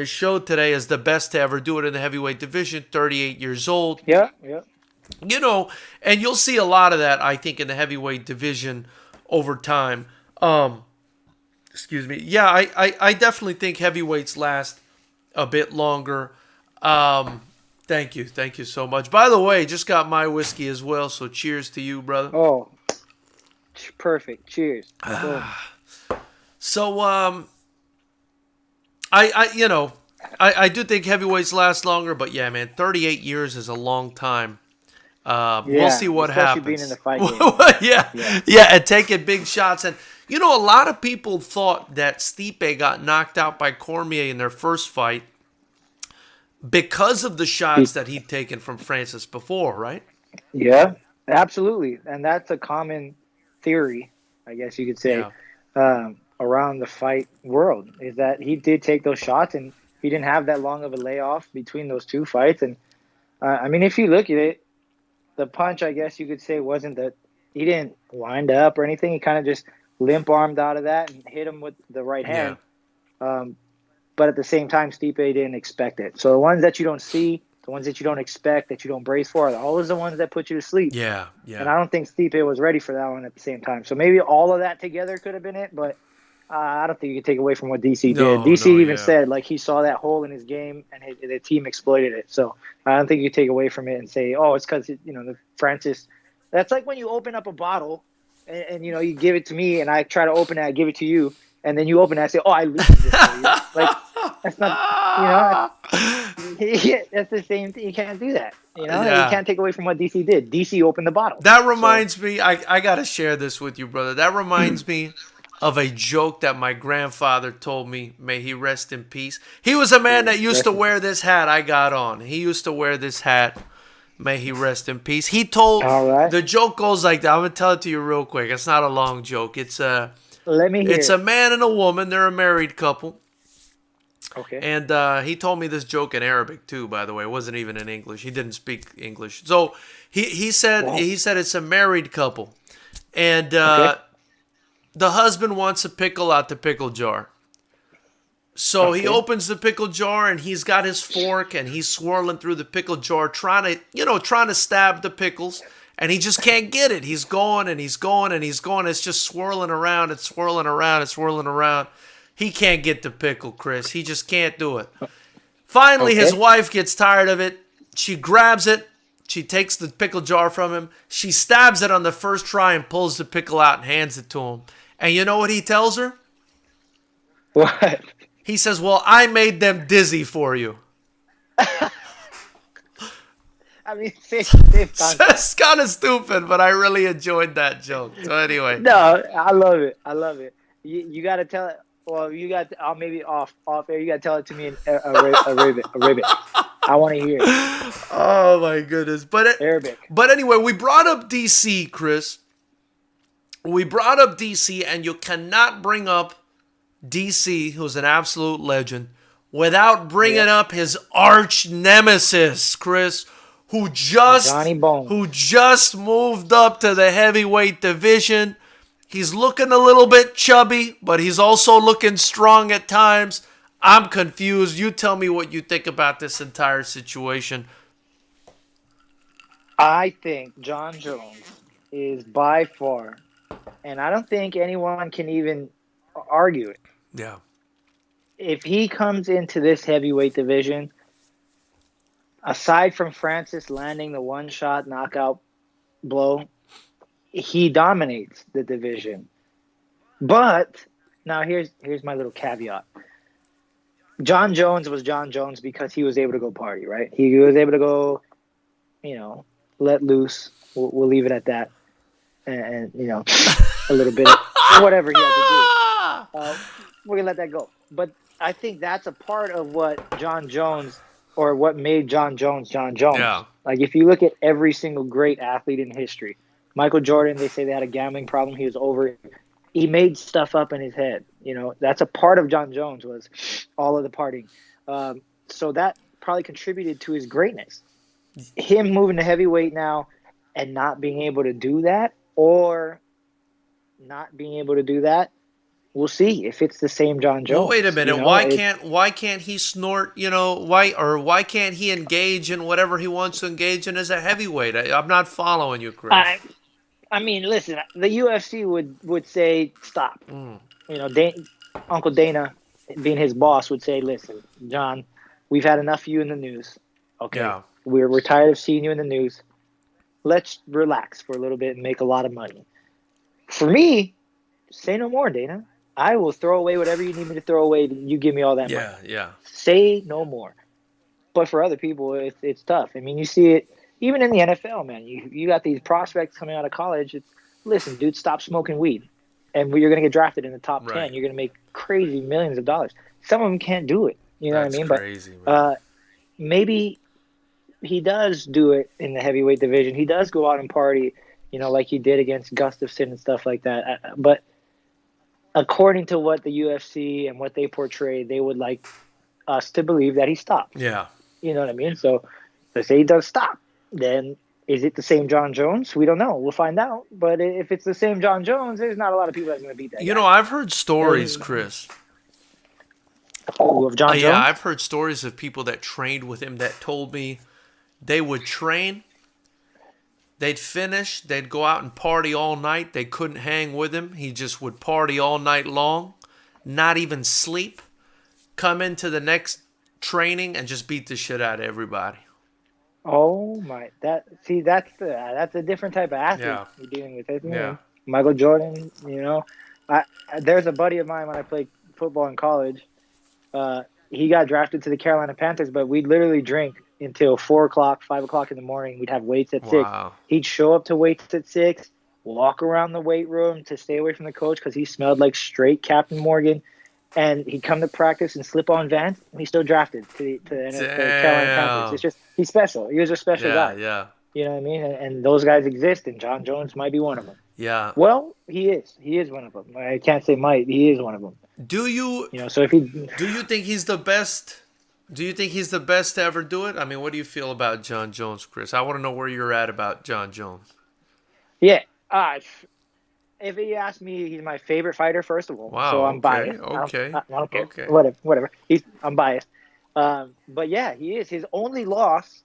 [SPEAKER 1] show today as the best to ever do it in the heavyweight division. 38 years old.
[SPEAKER 2] Yeah.
[SPEAKER 1] And you'll see a lot of that, I think, in the heavyweight division over time. Excuse me. Yeah, I definitely think heavyweights last a bit longer. Thank you so much. By the way, just got my whiskey as well, so cheers to you, brother.
[SPEAKER 2] Oh, perfect. Cheers.
[SPEAKER 1] So, I do think heavyweights last longer, but yeah, man, 38 years is a long time. We'll see
[SPEAKER 2] Yeah,
[SPEAKER 1] what
[SPEAKER 2] especially being in the
[SPEAKER 1] happens.
[SPEAKER 2] fight game.
[SPEAKER 1] Yeah,
[SPEAKER 2] Yeah.
[SPEAKER 1] yeah, and taking big shots. And you know, a lot of people thought that Stipe got knocked out by Cormier in their first fight because of the shots
[SPEAKER 2] Be-
[SPEAKER 1] that he'd taken from Francis before, right?
[SPEAKER 2] Yeah, absolutely. And that's a common theory, I guess you could say,
[SPEAKER 1] Yeah,
[SPEAKER 2] around the fight world is that he did take those shots and he didn't have that long of a layoff between those two fights. And I mean, if you look at it, the punch, I guess you could say, wasn't that he didn't wind up or anything. He kind of just limp armed out of that and hit him with the right
[SPEAKER 1] yeah,
[SPEAKER 2] hand. Um, but at the same time, Stipe didn't expect it. So the ones that you don't see, the ones that you don't expect, that you don't brace for, are always the ones that put you to sleep.
[SPEAKER 1] yeah,
[SPEAKER 2] And
[SPEAKER 1] yeah,
[SPEAKER 2] I don't think Stipe was ready for that one at the same time. So maybe all of that together could have been it, but I don't think you can take away from what DC did.
[SPEAKER 1] no,
[SPEAKER 2] DC
[SPEAKER 1] no,
[SPEAKER 2] even
[SPEAKER 1] yeah,
[SPEAKER 2] said like he saw that hole in his game and the team exploited it. So I don't think you take away from it and say, oh, it's because the Francis. That's like when you open up a bottle and you give it to me and I try to open it, I give it to you, and then you open it, I say, oh, I loosened this for you. Like that's not that's the same thing. You can't do that. You
[SPEAKER 1] yeah.
[SPEAKER 2] can't take away from what DC did. DC opened the bottle.
[SPEAKER 1] That
[SPEAKER 2] So
[SPEAKER 1] reminds me, I got to share this with you, brother. That reminds me of a joke that my grandfather told me. May he rest in peace. He was a man that used to wear this hat I got on. He used to wear this hat. May he rest in peace. He told,
[SPEAKER 2] all right.
[SPEAKER 1] the joke goes like that. I'm going to tell it to you real quick. It's not a long joke. It's a
[SPEAKER 2] Let me hear it.
[SPEAKER 1] man and a woman. They're a married couple.
[SPEAKER 2] Okay.
[SPEAKER 1] And he told me this joke in Arabic too, by the way. It wasn't even in English. He didn't speak English. So he said
[SPEAKER 2] Wow.
[SPEAKER 1] it's a married couple. And
[SPEAKER 2] Okay.
[SPEAKER 1] the husband wants a pickle out the pickle jar. So he
[SPEAKER 2] Okay.
[SPEAKER 1] opens the pickle jar and he's got his fork and he's swirling through the pickle jar trying to stab the pickles, and he just can't get it. He's going and he's going and he's going. It's just swirling around. It's swirling around. It's swirling around. He can't get the pickle, Chris. He just can't do it. Finally, his
[SPEAKER 2] Okay.
[SPEAKER 1] wife gets tired of it. She grabs it. She takes the pickle jar from him. She stabs it on the first try and pulls the pickle out and hands it to him. And you know what he tells her?
[SPEAKER 2] What?
[SPEAKER 1] He says, well, I made them dizzy for you.
[SPEAKER 2] I mean, same concept.
[SPEAKER 1] It's kind of stupid, but I really enjoyed that joke. So anyway.
[SPEAKER 2] No, I love it. I love it. You got to tell it. Well, you got maybe off air. You got to tell it to me in Arabic. I want to hear it.
[SPEAKER 1] Oh, my goodness.
[SPEAKER 2] Arabic.
[SPEAKER 1] But anyway, we brought up DC, Chris. We brought up DC, and you cannot bring up DC, who's an absolute legend, without bringing up his arch nemesis, Chris,
[SPEAKER 2] Johnny Bones.
[SPEAKER 1] who just moved up to the heavyweight division. He's looking a little bit chubby, but he's also looking strong at times. I'm confused. You tell me what you think about this entire situation.
[SPEAKER 2] I think John Jones is by far, and I don't think anyone can even argue it.
[SPEAKER 1] Yeah.
[SPEAKER 2] If he comes into this heavyweight division, aside from Francis landing the one-shot knockout blow, he dominates the division. But now here's my little caveat. John Jones was John Jones because he was able to go party, right? He was able to go, let loose. We'll leave it at that, and a little bit of whatever he had to do. We're gonna let that go. But I think that's a part of what John Jones, or what made John Jones John Jones.
[SPEAKER 1] Yeah.
[SPEAKER 2] Like if you look at every single great athlete in history, Michael Jordan, they say they had a gambling problem. He was over it. He made stuff up in his head. That's a part of John Jones, was all of the partying. So that probably contributed to his greatness. Him moving to heavyweight now and not being able to do that, or not being able to do that, we'll see if it's the same John Jones.
[SPEAKER 1] Well, wait a minute. Why can't he snort? Why can't he engage in whatever he wants to engage in as a heavyweight? I'm not following you, Chris.
[SPEAKER 2] I mean, listen. The UFC would say stop. Uncle Dana, being his boss, would say, "Listen, John, we've had enough of you in the news. Okay,
[SPEAKER 1] Yeah.
[SPEAKER 2] we're tired of seeing you in the news. Let's relax for a little bit and make a lot of money. For me, say no more, Dana. I will throw away whatever you need me to throw away. You give me all that money.
[SPEAKER 1] Yeah.
[SPEAKER 2] Say no more." But for other people, it's tough. I mean, you see it even in the NFL, man, you got these prospects coming out of college. Listen, dude, stop smoking weed, and you're gonna get drafted in the top 10.
[SPEAKER 1] Right.
[SPEAKER 2] You're gonna make crazy millions of dollars. Some of them can't do it. You know what I
[SPEAKER 1] That's
[SPEAKER 2] mean? But
[SPEAKER 1] crazy, man.
[SPEAKER 2] uh, maybe he does do it in the heavyweight division. He does go out and party, like he did against Gustafsson and stuff like that. But according to what the UFC and what they portray, they would like us to believe that he stopped.
[SPEAKER 1] Yeah.
[SPEAKER 2] You know what I mean? So let's say he does stop. Then is it the same John Jones? We don't know. We'll find out. But if it's the same John Jones, there's not a lot of people that's going to beat that guy.
[SPEAKER 1] I've heard stories, Chris.
[SPEAKER 2] Of John Jones?
[SPEAKER 1] Yeah, I've heard stories of people that trained with him that told me they would train, they'd finish, they'd go out and party all night. They couldn't hang with him. He just would party all night long, not even sleep, come into the next training and just beat the shit out of everybody.
[SPEAKER 2] Oh my! That's a different type of athlete you're dealing with, isn't it? Michael Jordan. There's a buddy of mine when I played football in college. He got drafted to the Carolina Panthers, but we'd literally drink until 4 o'clock, 5 o'clock in the morning. We'd have weights at 6. He'd show up to weights at 6, walk around the weight room to stay away from the coach because he smelled like straight Captain Morgan. And he'd come to practice and slip on Vans, and he's still drafted to the Carolina Panthers. It's just, he's special. He was a special guy.
[SPEAKER 1] Yeah.
[SPEAKER 2] You know what I mean? And those guys exist, and John Jones might be one of them.
[SPEAKER 1] Yeah.
[SPEAKER 2] Well, he is. He is one of them. I can't say might. He is one of them.
[SPEAKER 1] Do you think he's the best? Do you think he's the best to ever do it? I mean, what do you feel about John Jones, Chris? I want to know where you're at about John Jones.
[SPEAKER 2] Yeah. If he asked me, he's my favorite fighter, first of all.
[SPEAKER 1] Wow.
[SPEAKER 2] So I'm biased.
[SPEAKER 1] Okay.
[SPEAKER 2] I don't care.
[SPEAKER 1] Okay.
[SPEAKER 2] Whatever. I'm biased. But yeah, he is. His only loss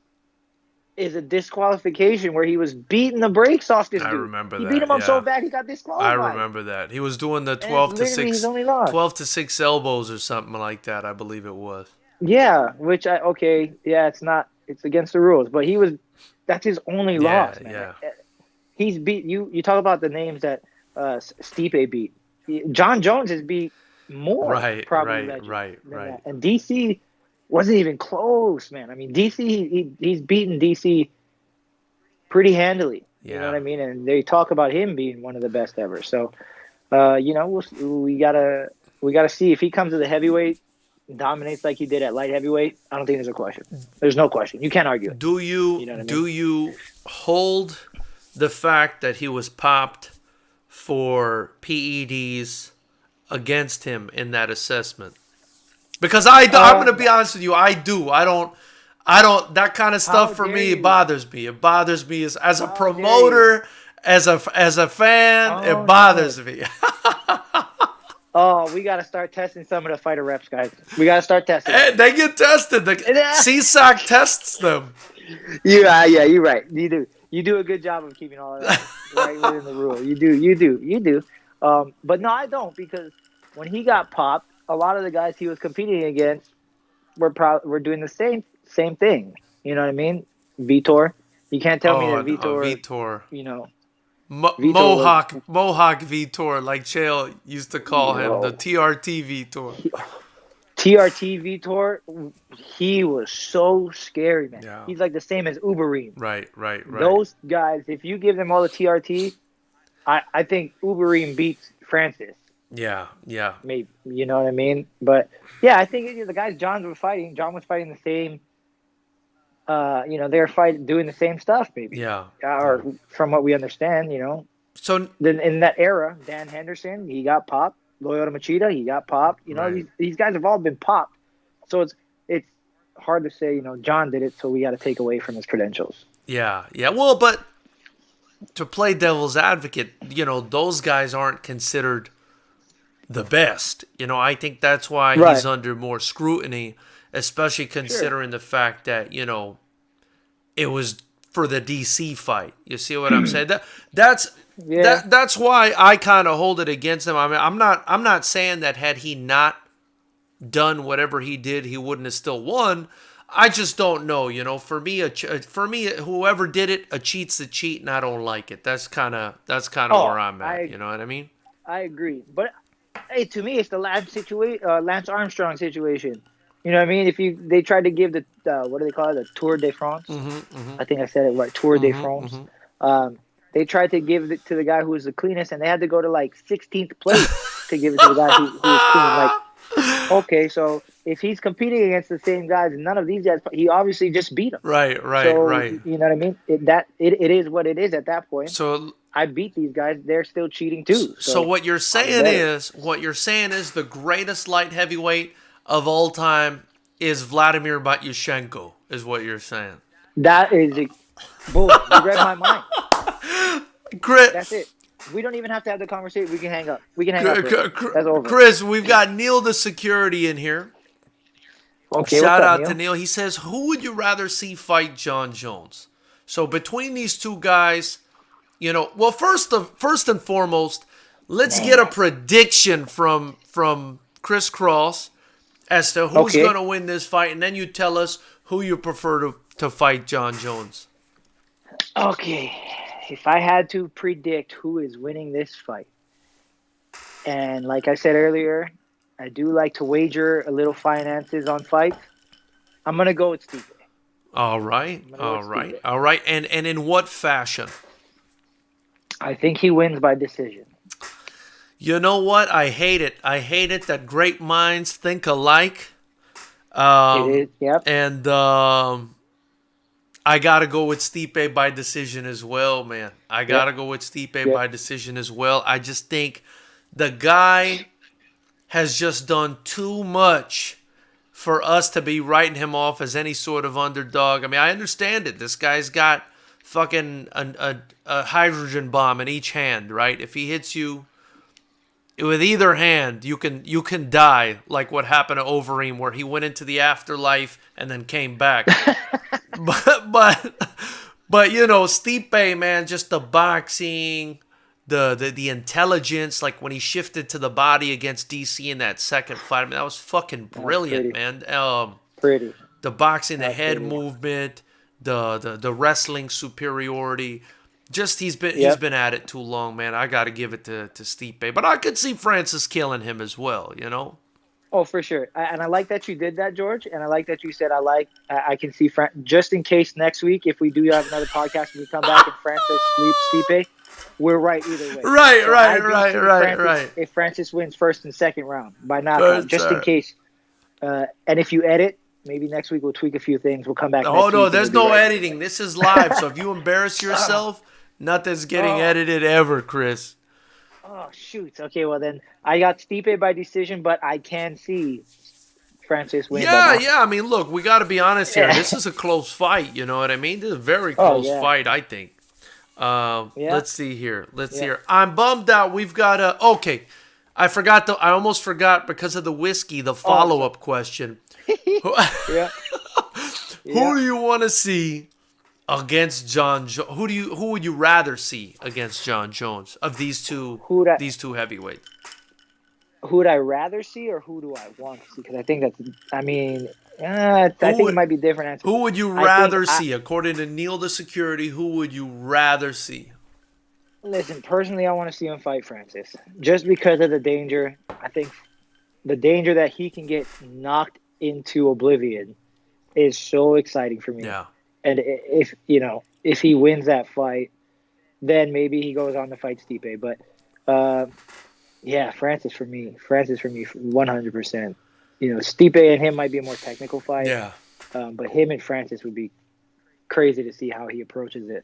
[SPEAKER 2] is a disqualification where he was beating the brakes off this dude.
[SPEAKER 1] I remember that.
[SPEAKER 2] He beat him up so bad he got disqualified.
[SPEAKER 1] I remember that. He was doing the 12 to 6 elbows or something like that, I believe it was.
[SPEAKER 2] Yeah, it's against the rules, but that's his only loss, man.
[SPEAKER 1] Yeah.
[SPEAKER 2] He's beat you talk about the names that Stipe beat. John Jones has beat more probably legends than that. And DC wasn't even close, man. I mean, DC he's beaten DC pretty handily. You know what I mean? And they talk about him being one of the best ever. So, we gotta see if he comes to the heavyweight, dominates like he did at light heavyweight. I don't think there's a question. There's no question. You can't argue it.
[SPEAKER 1] Do you hold the fact that he was popped for PEDs against him in that assessment? Because I'm going to be honest with you, I do. I don't. That kind of stuff for me, it bothers me. It bothers me as a promoter, as a fan. It bothers me.
[SPEAKER 2] We got to start testing some of the fighter reps, guys. We got to start testing.
[SPEAKER 1] Hey, they get tested. The CSAC tests them.
[SPEAKER 2] Yeah, you're right. You do. You do a good job of keeping all of that right within the rule. You do. But no, I don't, because when he got popped, a lot of the guys he was competing against were doing the same thing. You know what I mean? Vitor. You can't tell me that Vitor.
[SPEAKER 1] Mohawk Vitor, like Chael used to call him, the TRT Vitor.
[SPEAKER 2] TRT Vitor, he was so scary, man. Yeah. He's like the same as Uberim.
[SPEAKER 1] Right.
[SPEAKER 2] Those guys, if you give them all the TRT, I think Uberim beats Francis.
[SPEAKER 1] Yeah.
[SPEAKER 2] Maybe, you know what I mean? But yeah, I think the guys John was fighting the same. They're doing the same stuff, maybe.
[SPEAKER 1] Yeah.
[SPEAKER 2] Or from what we understand, So then in that era, Dan Henderson, he got popped. Lyoto Machida, he got popped. These guys have all been popped. So it's hard to say, John did it, so we got to take away from his credentials.
[SPEAKER 1] Yeah. Well, but to play devil's advocate, those guys aren't considered the best. I think that's why he's under more scrutiny, especially considering the fact that, it was for the DC fight. You see what I'm saying? That's why I kind of hold it against him. I mean, I'm not saying that had he not done whatever he did, he wouldn't have still won. I just don't know. For me, whoever did it, a cheat's a cheat, and I don't like it. That's kind of where I'm at. You know what I mean?
[SPEAKER 2] I agree, but hey, to me, it's the Lance Armstrong situation. You know what I mean? They tried to give the what do they call it? The Tour de France. I think I said it right. Tour de France. Um, they tried to give it to the guy who was the cleanest, and they had to go to like 16th place to give it to the guy who was clean. Like, okay, so if he's competing against the same guys, and none of these guys, he obviously just beat them.
[SPEAKER 1] Right, right,
[SPEAKER 2] So
[SPEAKER 1] right.
[SPEAKER 2] you know what I mean? It is what it is at that point.
[SPEAKER 1] So
[SPEAKER 2] I beat these guys; they're still cheating too.
[SPEAKER 1] so
[SPEAKER 2] So
[SPEAKER 1] what you're
[SPEAKER 2] I'm
[SPEAKER 1] saying
[SPEAKER 2] better.
[SPEAKER 1] is the greatest light heavyweight of all time is Vladimir Matyushenko, is what you're saying.
[SPEAKER 2] That is boom. You read my mind. That's
[SPEAKER 1] Chris,
[SPEAKER 2] it. We don't even have to have the conversation. We can hang up. We can hang up. That's over.
[SPEAKER 1] Chris, we've got Neil the security in here.
[SPEAKER 2] Okay, what's
[SPEAKER 1] Shout
[SPEAKER 2] up,
[SPEAKER 1] out
[SPEAKER 2] Neil?
[SPEAKER 1] to Neil. He says, who would you rather see fight John Jones? So between these two guys, well, first and foremost, let's get a prediction from Chris Cross as to who's
[SPEAKER 2] Okay.
[SPEAKER 1] going to win this fight, and then you tell us who you prefer to fight John Jones.
[SPEAKER 2] Okay. If I had to predict who is winning this fight, and like I said earlier, I do like to wager a little finances on fights. I'm gonna go with Stipe.
[SPEAKER 1] All right, all right, all right. And in what fashion?
[SPEAKER 2] I think he wins by decision.
[SPEAKER 1] You know what? I hate it. I hate it that great minds think alike.
[SPEAKER 2] It is. Yep.
[SPEAKER 1] And I got to go with Stipe by decision as well, man. I got to go with Stipe by decision as well. I just think the guy has just done too much for us to be writing him off as any sort of underdog. I mean, I understand it. This guy's got fucking a hydrogen bomb in each hand, right? If he hits you with either hand, you can die, like what happened to Overeem, where he went into the afterlife and then came back. but Stipe, man, just the boxing, the intelligence, like when he shifted to the body against DC in that second fight, I mean, that was fucking brilliant, man.
[SPEAKER 2] Pretty.
[SPEAKER 1] The boxing, the
[SPEAKER 2] That's
[SPEAKER 1] head
[SPEAKER 2] pretty.
[SPEAKER 1] movement, the wrestling superiority. Just he's been at it too long, man. I got to give it to Stipe, but I could see Francis killing him as well.
[SPEAKER 2] Oh, for sure. And I like that you did that, George. And I like that you said I can see just in case next week, if we do have another podcast and we come back and Francis sleeps Stipe, we're right either way.
[SPEAKER 1] Right.
[SPEAKER 2] If Francis wins first and second round by knockout, just in case. And if you edit, maybe next week we'll tweak a few things. We'll come back.
[SPEAKER 1] Oh
[SPEAKER 2] next
[SPEAKER 1] no,
[SPEAKER 2] week
[SPEAKER 1] there's no editing. This is live. So if you embarrass yourself, nothing's getting edited ever, Chris.
[SPEAKER 2] Oh, shoot. Okay, well then I got Stipe by decision, but I can see Francis win.
[SPEAKER 1] Yeah. I mean, look, we got to be honest here. This is a close fight. You know what I mean? This is a very close fight, I think. Let's see here. Let's see here. I'm bummed out. We've got okay. I almost forgot because of the whiskey, the follow-up question. Who do you want to see against John Jones? Who would you rather see against John Jones of these two heavyweights?
[SPEAKER 2] Who would I rather see, or who do I want to see? Because I think I think it might be different answers.
[SPEAKER 1] Who would you rather see? According to Neil the security, who would you rather see?
[SPEAKER 2] Listen, personally, I want to see him fight Francis. Just because of the danger. I think the danger that he can get knocked into oblivion is so exciting for me.
[SPEAKER 1] Yeah.
[SPEAKER 2] And if he wins that fight, then maybe he goes on to fight Stipe. But Francis for me, 100%. Stipe and him might be a more technical fight.
[SPEAKER 1] Yeah.
[SPEAKER 2] But him and Francis would be crazy to see how he approaches it,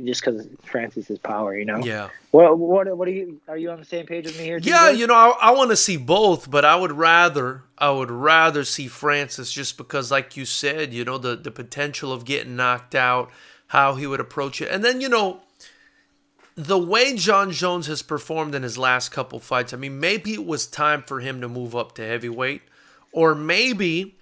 [SPEAKER 2] just because Francis's power.
[SPEAKER 1] Yeah.
[SPEAKER 2] What are you on the same page with me here?
[SPEAKER 1] Yeah, I want to see both, but I would rather see Francis just because, like you said, the potential of getting knocked out, how he would approach it. And then, the way John Jones has performed in his last couple fights, I mean, maybe it was time for him to move up to heavyweight, or maybe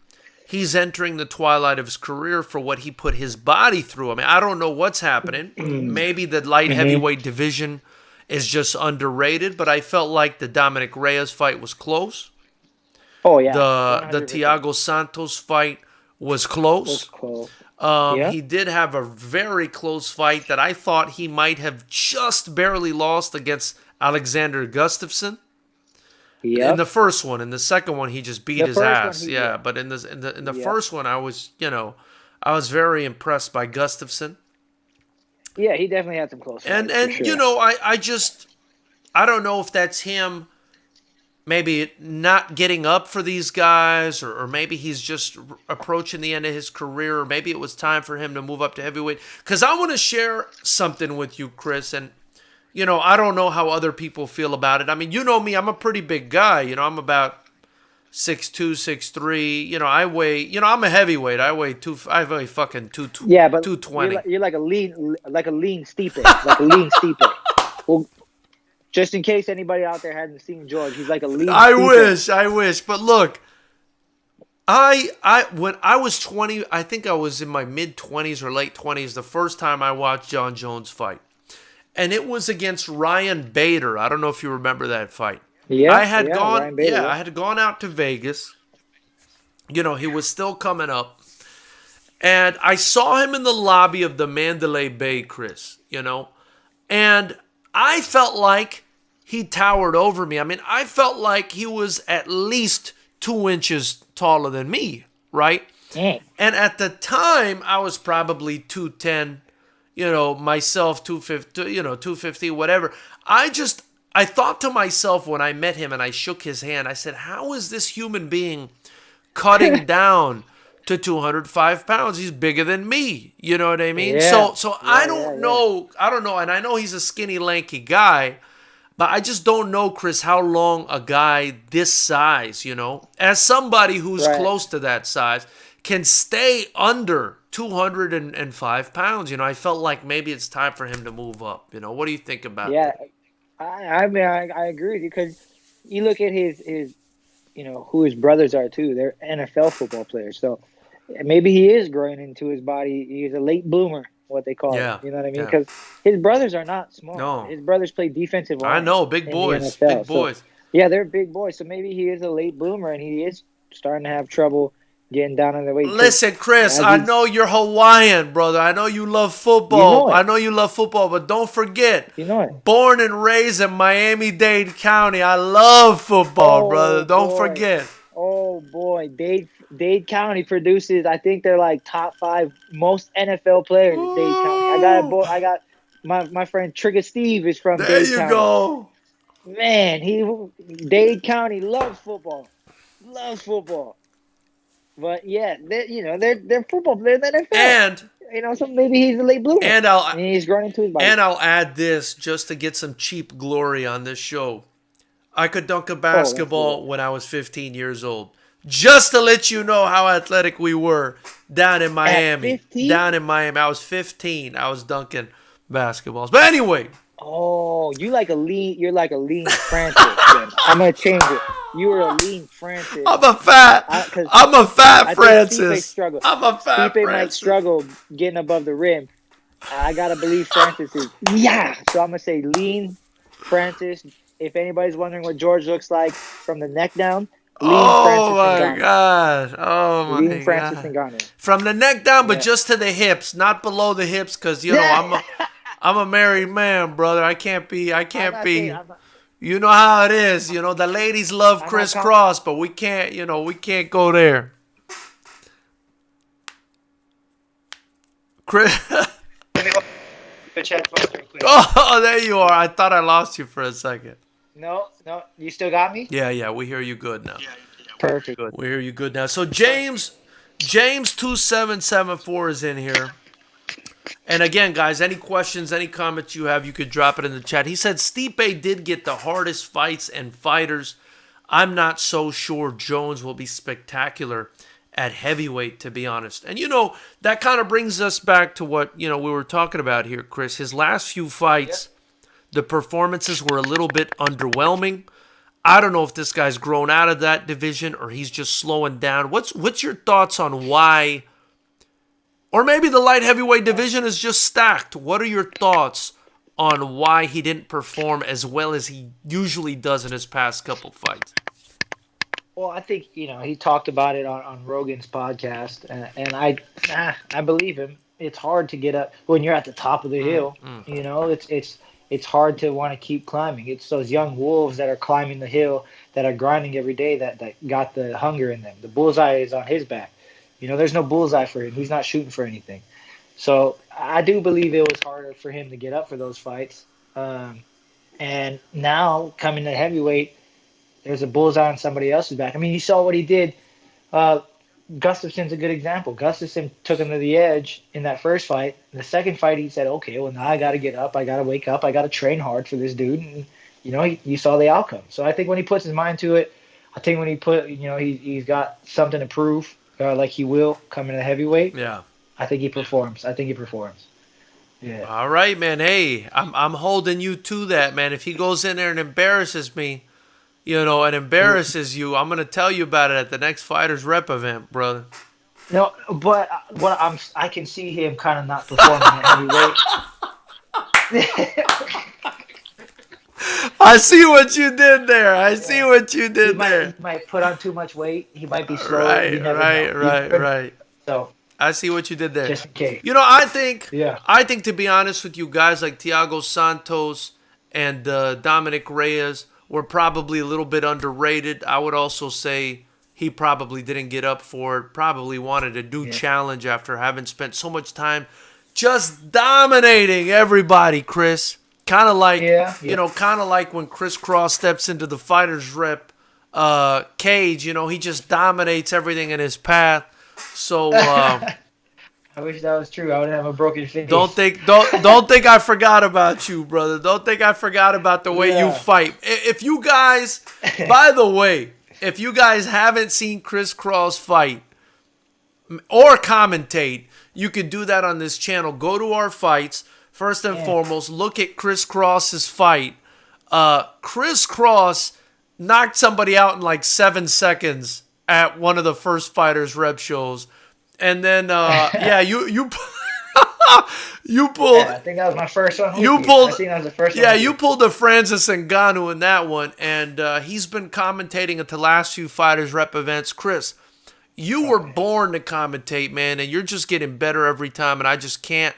[SPEAKER 1] he's entering the twilight of his career for what he put his body through. I mean, I don't know what's happening. Maybe the light heavyweight division is just underrated, but I felt like the Dominic Reyes fight was close.
[SPEAKER 2] Oh, yeah.
[SPEAKER 1] The Thiago Santos fight was close. He did have a very close fight that I thought he might have just barely lost against Alexander Gustafsson. In
[SPEAKER 2] Yep.
[SPEAKER 1] the first one. In the second one, he just beat
[SPEAKER 2] The
[SPEAKER 1] his
[SPEAKER 2] first one,
[SPEAKER 1] ass.
[SPEAKER 2] he
[SPEAKER 1] Yeah,
[SPEAKER 2] yeah.
[SPEAKER 1] but in the
[SPEAKER 2] Yep.
[SPEAKER 1] first one, I was very impressed by Gustafson.
[SPEAKER 2] Yeah, he definitely had some close
[SPEAKER 1] And
[SPEAKER 2] fights for
[SPEAKER 1] and
[SPEAKER 2] sure.
[SPEAKER 1] I don't know if that's him maybe not getting up for these guys, or maybe he's just approaching the end of his career, or maybe it was time for him to move up to heavyweight. Because I want to share something with you, Chris, and I don't know how other people feel about it. I mean, you know me, I'm a pretty big guy. I'm about 6'2", 6'3". I'm a heavyweight. I weigh fucking
[SPEAKER 2] Yeah, but
[SPEAKER 1] 220.
[SPEAKER 2] you're like a lean Stipe, like a lean Stipe. Well, just in case anybody out there hasn't seen George, he's like a lean Stipe.
[SPEAKER 1] I wish. But look, I when I was 20, I think I was in my mid 20s or late 20s the first time I watched John Jones fight. And it was against Ryan Bader. I don't know if you remember that fight.
[SPEAKER 2] Yeah, yeah, Ryan Bader. Yeah.
[SPEAKER 1] I had gone out to Vegas. He was still coming up. And I saw him in the lobby of the Mandalay Bay, Chris, and I felt like he towered over me. I mean, I felt like he was at least 2 inches taller than me, right?
[SPEAKER 2] Dang.
[SPEAKER 1] And at the time, I was probably 210, myself 250, 250, whatever. I thought to myself when I met him and I shook his hand, I said, how is this human being cutting down to 205 pounds? He's bigger than me. You know what I mean?
[SPEAKER 2] Yeah.
[SPEAKER 1] So
[SPEAKER 2] Yeah,
[SPEAKER 1] I don't
[SPEAKER 2] yeah.
[SPEAKER 1] know. I don't know. And I know he's a skinny, lanky guy, but I just don't know, Chris, how long a guy this size, as somebody who's
[SPEAKER 2] Right.
[SPEAKER 1] close to that size, can stay under 205 pounds. I felt like maybe it's time for him to move up. What do you think about
[SPEAKER 2] Yeah,
[SPEAKER 1] that?
[SPEAKER 2] I mean, I agree with you because you look at his who his brothers are too. They're NFL football players, so maybe he is growing into his body. He's a late bloomer, what they call it.
[SPEAKER 1] Yeah.
[SPEAKER 2] You know what I mean?
[SPEAKER 1] Yeah.
[SPEAKER 2] Because his brothers are not small.
[SPEAKER 1] No.
[SPEAKER 2] His brothers play defensive
[SPEAKER 1] I
[SPEAKER 2] line
[SPEAKER 1] know. Big
[SPEAKER 2] in the
[SPEAKER 1] boys.
[SPEAKER 2] NFL.
[SPEAKER 1] Big
[SPEAKER 2] So
[SPEAKER 1] boys.
[SPEAKER 2] yeah, they're big boys. So maybe he is a late bloomer and he is starting to have trouble getting down on the weight. 'Cause
[SPEAKER 1] Listen, Chris,
[SPEAKER 2] as
[SPEAKER 1] I
[SPEAKER 2] he-
[SPEAKER 1] know you're Hawaiian, brother. I know you love
[SPEAKER 2] You
[SPEAKER 1] football.
[SPEAKER 2] know it.
[SPEAKER 1] I know you love football, but don't forget,
[SPEAKER 2] You know it.
[SPEAKER 1] born and raised in Miami-Dade County. I love football, brother. Don't
[SPEAKER 2] boy.
[SPEAKER 1] forget.
[SPEAKER 2] Oh boy, Dade County produces. I think they're like top 5 most NFL players. In Dade County. I got my friend Trigger Steve is from
[SPEAKER 1] There
[SPEAKER 2] Dade
[SPEAKER 1] you
[SPEAKER 2] County.
[SPEAKER 1] go.
[SPEAKER 2] Man, Dade County loves football. But yeah, they're football players in the NFL.
[SPEAKER 1] And
[SPEAKER 2] So maybe he's a late bloomer.
[SPEAKER 1] and
[SPEAKER 2] And he's growing into his body.
[SPEAKER 1] I'll add this just to get some cheap glory on this show. I could dunk a
[SPEAKER 2] that's
[SPEAKER 1] basketball
[SPEAKER 2] cool.
[SPEAKER 1] when I was 15 years old. Just to let you know how athletic we were down in Miami.
[SPEAKER 2] At 15?
[SPEAKER 1] Down in Miami. I was 15. I was dunking basketballs. But anyway.
[SPEAKER 2] Oh, you're like a lean Francis. Then. I'm gonna change it. You were a lean Francis.
[SPEAKER 1] I'm a fat
[SPEAKER 2] I think
[SPEAKER 1] Francis.
[SPEAKER 2] Stipe struggled.
[SPEAKER 1] I'm a fat
[SPEAKER 2] Stipe might
[SPEAKER 1] Francis.
[SPEAKER 2] struggle getting above the rim. I gotta believe Francis is. Yeah. So I'm gonna say lean Francis. If anybody's wondering what George looks like from the neck down, lean
[SPEAKER 1] Oh
[SPEAKER 2] Francis
[SPEAKER 1] my
[SPEAKER 2] Ngannou.
[SPEAKER 1] God. Oh my
[SPEAKER 2] Lean Francis
[SPEAKER 1] God.
[SPEAKER 2] Ngannou.
[SPEAKER 1] From the neck down, but
[SPEAKER 2] Yeah.
[SPEAKER 1] just to the hips, not below the hips, because I'm a married man, brother. I can't be.
[SPEAKER 2] I'm not saying-
[SPEAKER 1] You know how it is. The ladies love
[SPEAKER 2] I'm not
[SPEAKER 1] crisscross, but we can't. We can't go there. Chris. Oh, there you are. I thought I lost you for a second.
[SPEAKER 2] No, you still got me?
[SPEAKER 1] Yeah, we hear you good now.
[SPEAKER 2] Perfect.
[SPEAKER 1] We hear you good now. So James 2774 is in here. And again, guys, any questions, any comments you have, you could drop it in the chat. He said Stipe did get the hardest fights and fighters. I'm not so sure Jones will be spectacular at heavyweight, to be honest. And, that kind of brings us back to what, we were talking about here, Chris. His last few fights, the performances were a little bit underwhelming. I don't know if this guy's grown out of that division or he's just slowing down. What's your thoughts on why? Or maybe the light heavyweight division is just stacked. What are your thoughts on why he didn't perform as well as he usually does in his past couple fights?
[SPEAKER 2] Well, I think he talked about it on Rogan's podcast, and I believe him. It's hard to get up when you're at the top of the hill. It's it's hard to want to keep climbing. It's those young wolves that are climbing the hill, that are grinding every day, that got the hunger in them. The bullseye is on his back. There's no bullseye for him. He's not shooting for anything. So I do believe it was harder for him to get up for those fights. And now coming to heavyweight, there's a bullseye on somebody else's back. I mean, you saw what he did. Uh, Gustafson's a good example. Gustafson took him to the edge in that first fight. In the second fight, he said, "Okay, well now I got to get up. I got to wake up. I got to train hard for this dude." And you saw the outcome. So I think when he puts his mind to it, I think when he he's got something to prove, like he will come into heavyweight.
[SPEAKER 1] Yeah.
[SPEAKER 2] I think he performs. Yeah.
[SPEAKER 1] All right, man. Hey, I'm holding you to that, man. If he goes in there and embarrasses me, and embarrasses you, I'm gonna tell you about it at the next Fighters Rep event, brother.
[SPEAKER 2] No, but I can see him kind of not performing at heavyweight.
[SPEAKER 1] I see what you did there. I see
[SPEAKER 2] Yeah.
[SPEAKER 1] what you
[SPEAKER 2] He
[SPEAKER 1] did there.
[SPEAKER 2] might put on too much weight. He might be slow. You
[SPEAKER 1] Right,
[SPEAKER 2] never
[SPEAKER 1] right,
[SPEAKER 2] know.
[SPEAKER 1] right.
[SPEAKER 2] So
[SPEAKER 1] I see what you did there.
[SPEAKER 2] just in case. Yeah.
[SPEAKER 1] I think to be honest with you, guys like Thiago Santos and Dominic Reyes were probably a little bit underrated. I would also say he probably didn't get up for it. Probably wanted a new challenge after having spent so much time just dominating everybody, Chris. Kind of like, kind of like when Chris Cross steps into the Fighters Rep cage. He just dominates everything in his path. So
[SPEAKER 2] I wish that was true. I would have a broken face.
[SPEAKER 1] don't think I forgot about you, brother. Don't think I forgot about the way you fight. If you guys, by the way, if you guys haven't seen Chris Cross fight or commentate, you can do that on this channel. Go to our fights. First and foremost, look at Chris Cross's fight. Chris Cross knocked somebody out in like 7 seconds at one of the first Fighters Rep shows. And then, you you pulled.
[SPEAKER 2] Yeah, I think that was my first one.
[SPEAKER 1] You pulled.
[SPEAKER 2] I think that was the first one.
[SPEAKER 1] Yeah, you pulled the Francis Ngannou in that one, and he's been commentating at the last few Fighters Rep events. Chris, you were born to commentate, man, and you're just getting better every time, and I just can't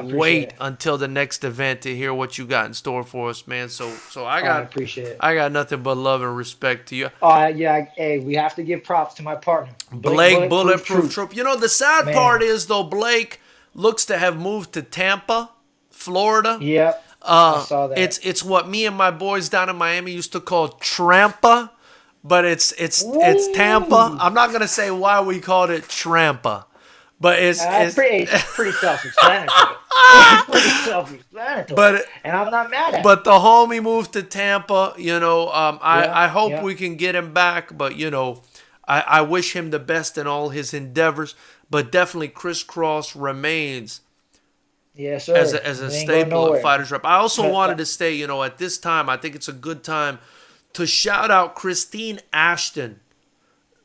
[SPEAKER 1] wait until the next event to hear what you got in store for us, man. So I
[SPEAKER 2] appreciate it.
[SPEAKER 1] I got nothing but love and respect to you.
[SPEAKER 2] Yeah. Hey, we have to give props to my partner,
[SPEAKER 1] Blake Bulletproof Troop. The sad part is though, Blake looks to have moved to Tampa, Florida.
[SPEAKER 2] Yep. I saw that.
[SPEAKER 1] It's what me and my boys down in Miami used to call Trampa, but it's Tampa. I'm not gonna say why we called it Trampa. But it's
[SPEAKER 2] pretty self-explanatory. And I'm not mad at it.
[SPEAKER 1] But the homie moved to Tampa. I hope we can get him back. But I wish him the best in all his endeavors. But definitely, Chris Cross remains as a staple of Fighters Rep. I also wanted to say, at this time, I think it's a good time to shout out Christine Ashton.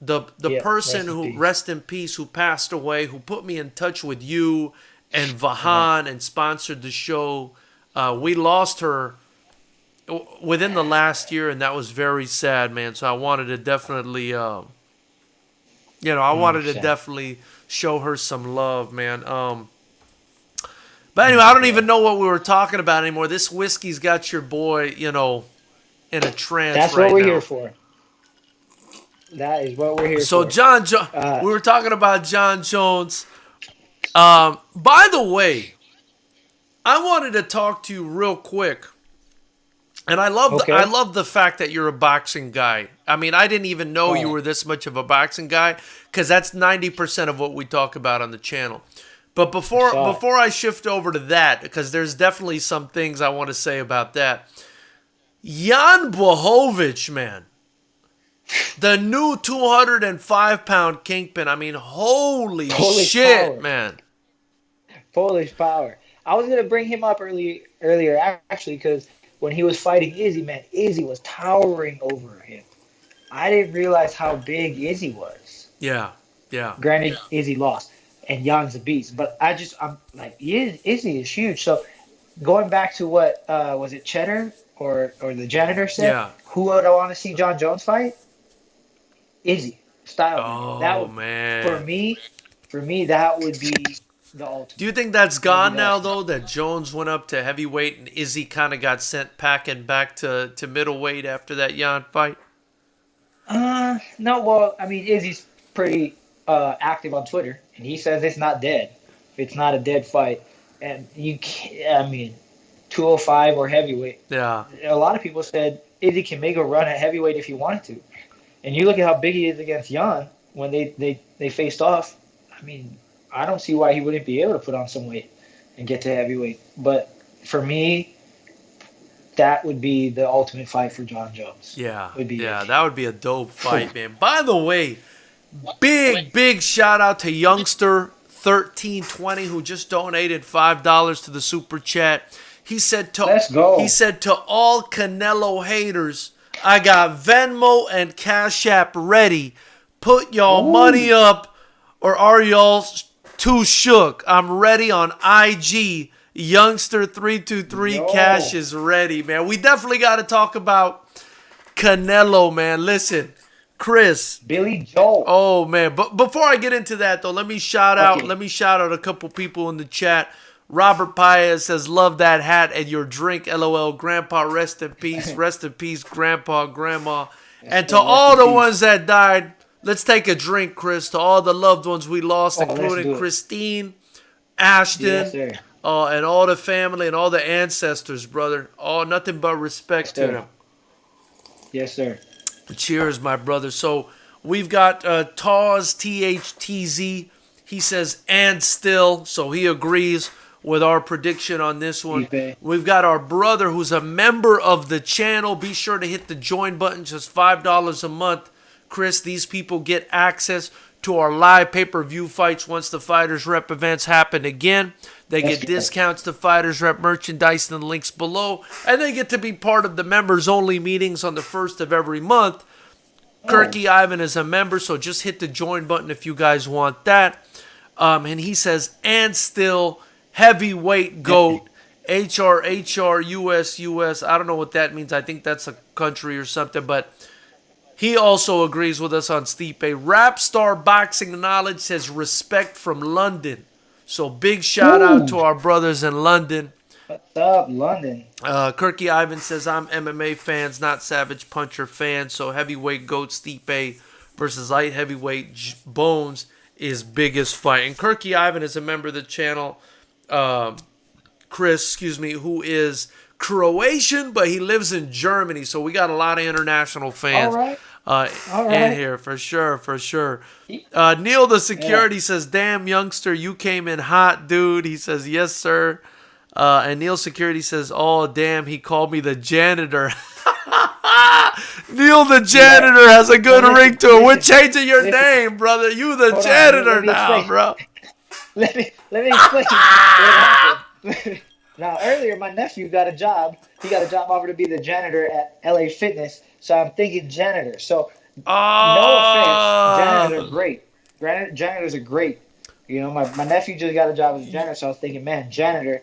[SPEAKER 1] The person who, rest in peace, who passed away, who put me in touch with you and Vahan and sponsored the show. We lost her within the last year, and that was very sad, man. So I wanted to definitely, definitely show her some love, man. But anyway, I don't even know what we were talking about anymore. This whiskey's got your boy, in a trance.
[SPEAKER 2] That's
[SPEAKER 1] right
[SPEAKER 2] what we're
[SPEAKER 1] now.
[SPEAKER 2] here for. That is what we're here for.
[SPEAKER 1] So we were talking about John Jones. By the way, I wanted to talk to you real quick, and I love the fact that you're a boxing guy. I mean, I didn't even know you were this much of a boxing guy, because that's 90% of what we talk about on the channel. But before I shift over to that, because there's definitely some things I want to say about that. Jan Blachowicz, man. The new 205-pound kingpin. I mean, holy shit,
[SPEAKER 2] power.
[SPEAKER 1] Man.
[SPEAKER 2] Polish power. I was going to bring him up earlier, actually, because when he was fighting Izzy, man, Izzy was towering over him. I didn't realize how big Izzy was.
[SPEAKER 1] Yeah.
[SPEAKER 2] Granted, Izzy lost, and Jan's a beast. But I'm like, Izzy is huge. So going back to what, was it Cheddar or the janitor said? Who would I want to see John Jones fight? Izzy style.
[SPEAKER 1] Man.
[SPEAKER 2] For me, that would be the ultimate.
[SPEAKER 1] Do you think that's
[SPEAKER 2] That would be
[SPEAKER 1] gone
[SPEAKER 2] the
[SPEAKER 1] now,
[SPEAKER 2] ultimate.
[SPEAKER 1] though, that Jones went up to heavyweight and Izzy kind of got sent packing back to middleweight after that Jan fight?
[SPEAKER 2] No, well, I mean, Izzy's pretty active on Twitter, and he says it's not dead. It's not a dead fight, and you can't, I mean, 205 or heavyweight.
[SPEAKER 1] Yeah.
[SPEAKER 2] A lot of people said Izzy can make a run at heavyweight if he wanted to, and you look at how big he is against Jan when they faced off. I mean, I don't see why he wouldn't be able to put on some weight and get to heavyweight. But for me, that would be the ultimate fight for John Jones.
[SPEAKER 1] Yeah.
[SPEAKER 2] Would be
[SPEAKER 1] Yeah.
[SPEAKER 2] it.
[SPEAKER 1] That would be a dope fight, man. By the way, big shout out to Youngster 1320 who just donated $5 to the super chat.
[SPEAKER 2] Let's go.
[SPEAKER 1] He said to all Canelo haters, I got Venmo and Cash App ready. Put y'all money up, or are y'all too shook? I'm ready on IG. Youngster 323
[SPEAKER 2] Yo.
[SPEAKER 1] Cash is ready, man. We definitely got to talk about Canelo, man. Listen, Chris.
[SPEAKER 2] Billy Joel.
[SPEAKER 1] Oh man, but before I get into that though, let me shout out a couple people in the chat. Robert Paez says, "Love that hat and your drink, LOL. Grandpa, rest in peace. Rest in peace, Grandpa, Grandma." And to all the ones that died, let's take a drink, Chris. To all the loved ones we lost, including Christine, Ashton, and all the family and all the ancestors, brother. All nothing but respect to them.
[SPEAKER 2] Yes, sir.
[SPEAKER 1] Cheers, my brother. So we've got Taz, THTZ. He says, and still. So he agrees with our prediction on this one. We've got our brother who's a member of the channel. Be sure to hit the join button, just $5 a month. Chris, these people get access to our live pay-per-view fights once the Fighters Rep events happen again. They get discounts to Fighters Rep merchandise in the links below. And they get to be part of the members-only meetings on the first of every month. Kirky Ivan is a member, so just hit the join button if you guys want that. And he says, and still, heavyweight GOAT, HR, US. I don't know what that means. I think that's a country or something, but he also agrees with us on Stipe. Rap Star Boxing Knowledge says respect from London. So big shout out to our brothers in London.
[SPEAKER 2] What's up, London?
[SPEAKER 1] Kirky Ivan says, I'm MMA fans, not Savage Puncher fans. So heavyweight GOAT Stipe versus light heavyweight Bones is biggest fight. And Kirky Ivan is a member of the channel. Chris, who is Croatian, but he lives in Germany. So we got a lot of international fans.
[SPEAKER 2] All right.
[SPEAKER 1] In here, for sure. Neil the security says, damn, youngster, you came in hot, dude. He says, yes, sir. And Neil Security says, oh, damn, he called me the janitor. Neil the janitor has a good ring to it. We're changing your name, brother. You the janitor now, bro.
[SPEAKER 2] Let me explain what happened. Now, earlier, my nephew got a job. He got a job offer to be the janitor at LA Fitness. So I'm thinking janitor. So no offense, janitors are great. Janitors are great. You know, my nephew just got a job as a janitor. So I was thinking, man, janitor.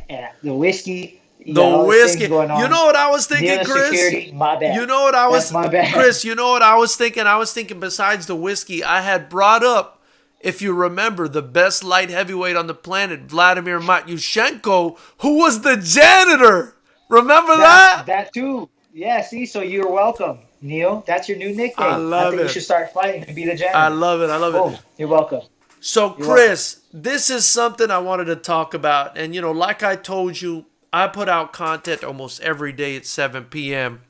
[SPEAKER 2] And the whiskey.
[SPEAKER 1] The whiskey. You know what I was thinking, Chris?
[SPEAKER 2] Security, my bad.
[SPEAKER 1] You know what I was,
[SPEAKER 2] my bad.
[SPEAKER 1] Chris? You know what I was thinking? I was thinking besides the whiskey, I had brought up, if you remember, the best light heavyweight on the planet, Vladimir Matyushenko, who was the janitor. Remember that?
[SPEAKER 2] That too. Yeah. See, so you're welcome, Neil. That's your new nickname.
[SPEAKER 1] I think
[SPEAKER 2] you should start fighting and be the janitor.
[SPEAKER 1] I love it.
[SPEAKER 2] You're welcome.
[SPEAKER 1] So, Chris, this is something I wanted to talk about. And, you know, like I told you, I put out content almost every day at 7 p.m.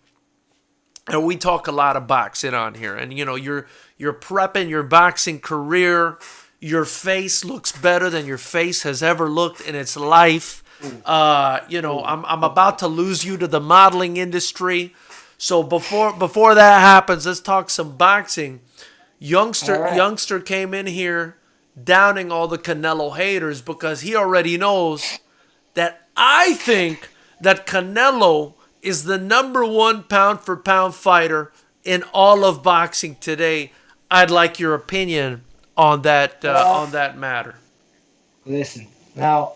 [SPEAKER 1] And we talk a lot of boxing on here. And, you know, you're prepping your boxing career. Your face looks better than your face has ever looked in its life. You know, I'm about to lose you to the modeling industry. So before that happens, let's talk some boxing. Youngster came in here downing all the Canelo haters because he already knows that I think that Canelo is the number one pound-for-pound fighter in all of boxing today. I'd like your opinion on that matter.
[SPEAKER 2] Listen, now,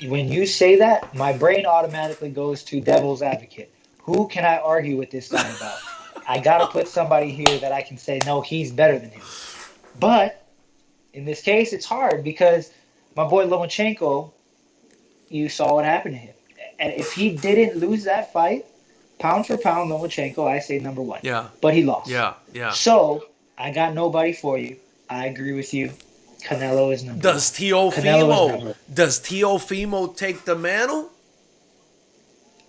[SPEAKER 2] when you say that, my brain automatically goes to devil's advocate. Who can I argue with this guy about? I got to put somebody here that I can say, no, he's better than him. But in this case, it's hard because my boy Lomachenko, you saw what happened to him. And if he didn't lose that fight, pound for pound, Lomachenko, I say number one.
[SPEAKER 1] Yeah.
[SPEAKER 2] But he lost.
[SPEAKER 1] Yeah. Yeah.
[SPEAKER 2] So I got nobody for you. I agree with you. Canelo is number
[SPEAKER 1] Does
[SPEAKER 2] one. Canelo is number
[SPEAKER 1] Teofimo take the mantle?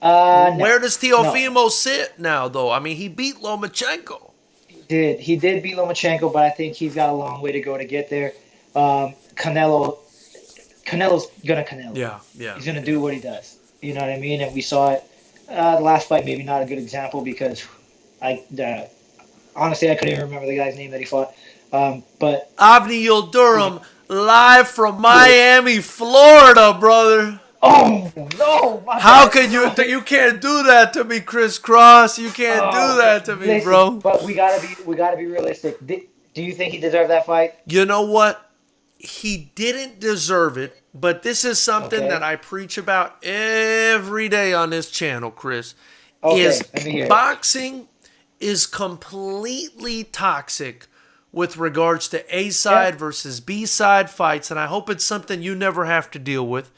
[SPEAKER 2] no.
[SPEAKER 1] Where does
[SPEAKER 2] No.
[SPEAKER 1] Teofimo sit now, though? I mean, he beat Lomachenko.
[SPEAKER 2] He did beat Lomachenko, but I think he's got a long way to go to get there. Canelo's gonna Canelo.
[SPEAKER 1] Yeah, yeah.
[SPEAKER 2] He's gonna do what he does. You know what I mean? And we saw it. The last fight, maybe not a good example because honestly I couldn't even remember the guy's name that he fought. But
[SPEAKER 1] Avni Yildirim, live from Miami, Florida, brother.
[SPEAKER 2] oh no!
[SPEAKER 1] How can you can't do that to me, Chris Cross? You can't do that to me,
[SPEAKER 2] listen,
[SPEAKER 1] bro.
[SPEAKER 2] But we gotta be realistic. Do you think he deserved that fight?
[SPEAKER 1] You know what? He didn't deserve it, but this is something that I preach about every day on this channel, Chris.
[SPEAKER 2] Okay, let me hear it.
[SPEAKER 1] Boxing is completely toxic with regards to A-side versus B-side fights, and I hope it's something you never have to deal with.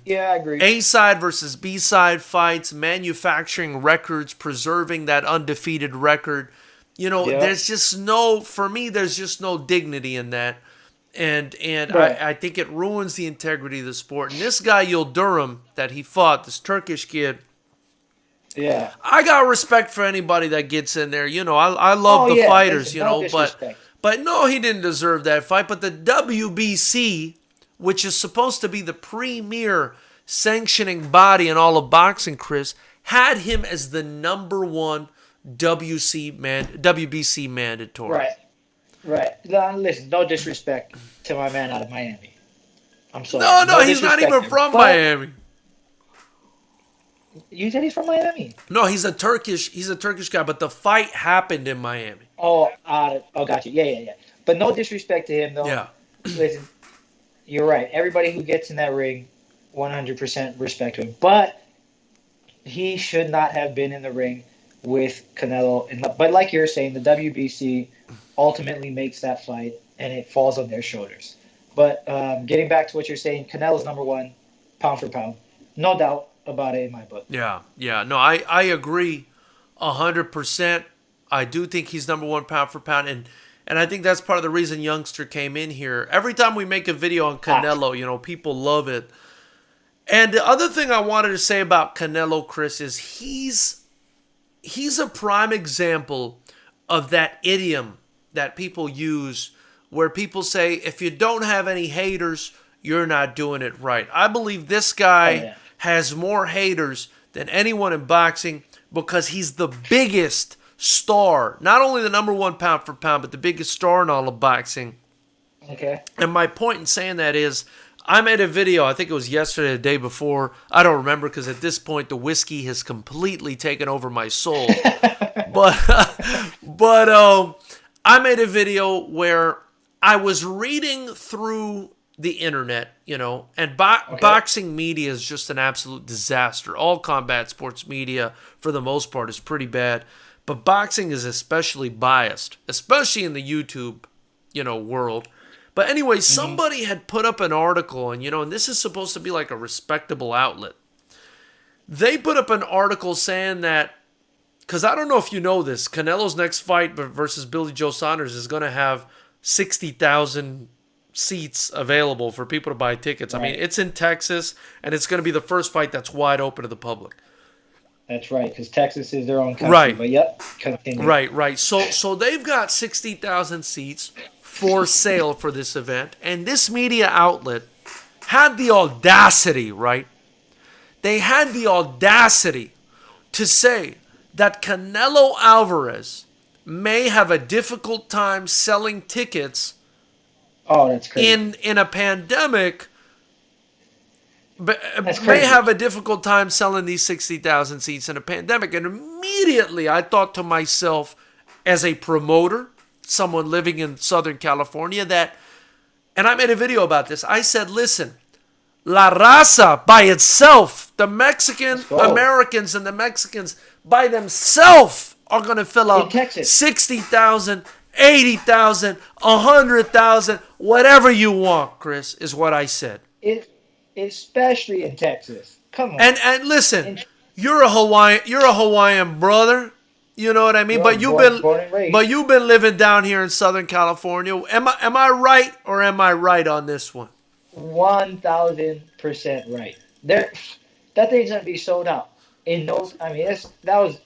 [SPEAKER 2] Yeah, I agree.
[SPEAKER 1] A-side versus B-side fights, manufacturing records, preserving that undefeated record. You know, there's just for me, there's just no dignity in that. And
[SPEAKER 2] Right.
[SPEAKER 1] I think it ruins the integrity of the sport. And this guy, Yildirim, that he fought, this Turkish kid,
[SPEAKER 2] Yeah.
[SPEAKER 1] I got respect for anybody that gets in there. You know, I love the fighters,
[SPEAKER 2] listen,
[SPEAKER 1] you
[SPEAKER 2] no
[SPEAKER 1] know,
[SPEAKER 2] disrespect.
[SPEAKER 1] but no, he didn't deserve that fight. But the WBC, which is supposed to be the premier sanctioning body in all of boxing, Chris, had him as the number one WBC mandatory.
[SPEAKER 2] Right. Right. Now, listen, no disrespect to my man out of Miami. I'm sorry.
[SPEAKER 1] No, he's not even from Miami.
[SPEAKER 2] You said he's from Miami.
[SPEAKER 1] No, he's a Turkish guy, but the fight happened in Miami.
[SPEAKER 2] Oh, got you. Yeah. But no disrespect to him, though.
[SPEAKER 1] Yeah.
[SPEAKER 2] Listen, you're right. Everybody who gets in that ring, 100% respect to him. But he should not have been in the ring with Canelo. But like you're saying, the WBC ultimately makes that fight, and it falls on their shoulders. But getting back to what you're saying, Canelo's number one, pound for pound. No doubt about it in my book.
[SPEAKER 1] Yeah. No, I agree 100%. I do think he's number one pound for pound, and I think that's part of the reason Youngster came in here. Every time we make a video on Canelo, you know, people love it. And the other thing I wanted to say about Canelo, Chris, is he's a prime example of that idiom that people use where people say, if you don't have any haters, you're not doing it right. I believe this guy has more haters than anyone in boxing because he's the biggest star, not only the number one pound for pound, but the biggest star in all of boxing.
[SPEAKER 2] Okay.
[SPEAKER 1] And my point in saying that is, I made a video, I think it was yesterday, the day before. I don't remember because at this point the whiskey has completely taken over my soul. but I made a video where I was reading through the internet, you know, and boxing media is just an absolute disaster. All combat sports media, for the most part, is pretty bad. But boxing is especially biased, especially in the YouTube, you know, world. But anyway, somebody had put up an article, and, you know, and this is supposed to be like a respectable outlet. They put up an article saying that, because I don't know if you know this, Canelo's next fight versus Billy Joe Saunders is going to have 60,000 seats available for people to buy tickets. Right. I mean, it's in Texas, and it's going to be the first fight that's wide open to the public.
[SPEAKER 2] That's right, because Texas is their own country.
[SPEAKER 1] Right.
[SPEAKER 2] But yep, continue.
[SPEAKER 1] Right. So they've got 60,000 seats for sale for this event, and this media outlet had the audacity, right? They had the audacity to say that Canelo Alvarez may have a difficult time selling tickets.
[SPEAKER 2] Oh, that's crazy.
[SPEAKER 1] In a pandemic, but may have a difficult time selling these 60,000 seats in a pandemic. And immediately I thought to myself, as a promoter, someone living in Southern California, and I made a video about this. I said, listen, La Raza by itself, the Mexican Americans and the Mexicans by themselves are going to fill up 60,000, 80,000, 100,000, Whatever you want, Chris, is what I said.
[SPEAKER 2] It, especially in Texas. Come on.
[SPEAKER 1] And listen,
[SPEAKER 2] In,
[SPEAKER 1] you're a Hawaiian brother. You know what I mean?
[SPEAKER 2] yo,
[SPEAKER 1] But
[SPEAKER 2] I'm born and raised.
[SPEAKER 1] you've been living down here in Southern California. Am I right or am I right on this one?
[SPEAKER 2] 1,000% right. There, that thing's gonna be sold out in no. I mean, that was.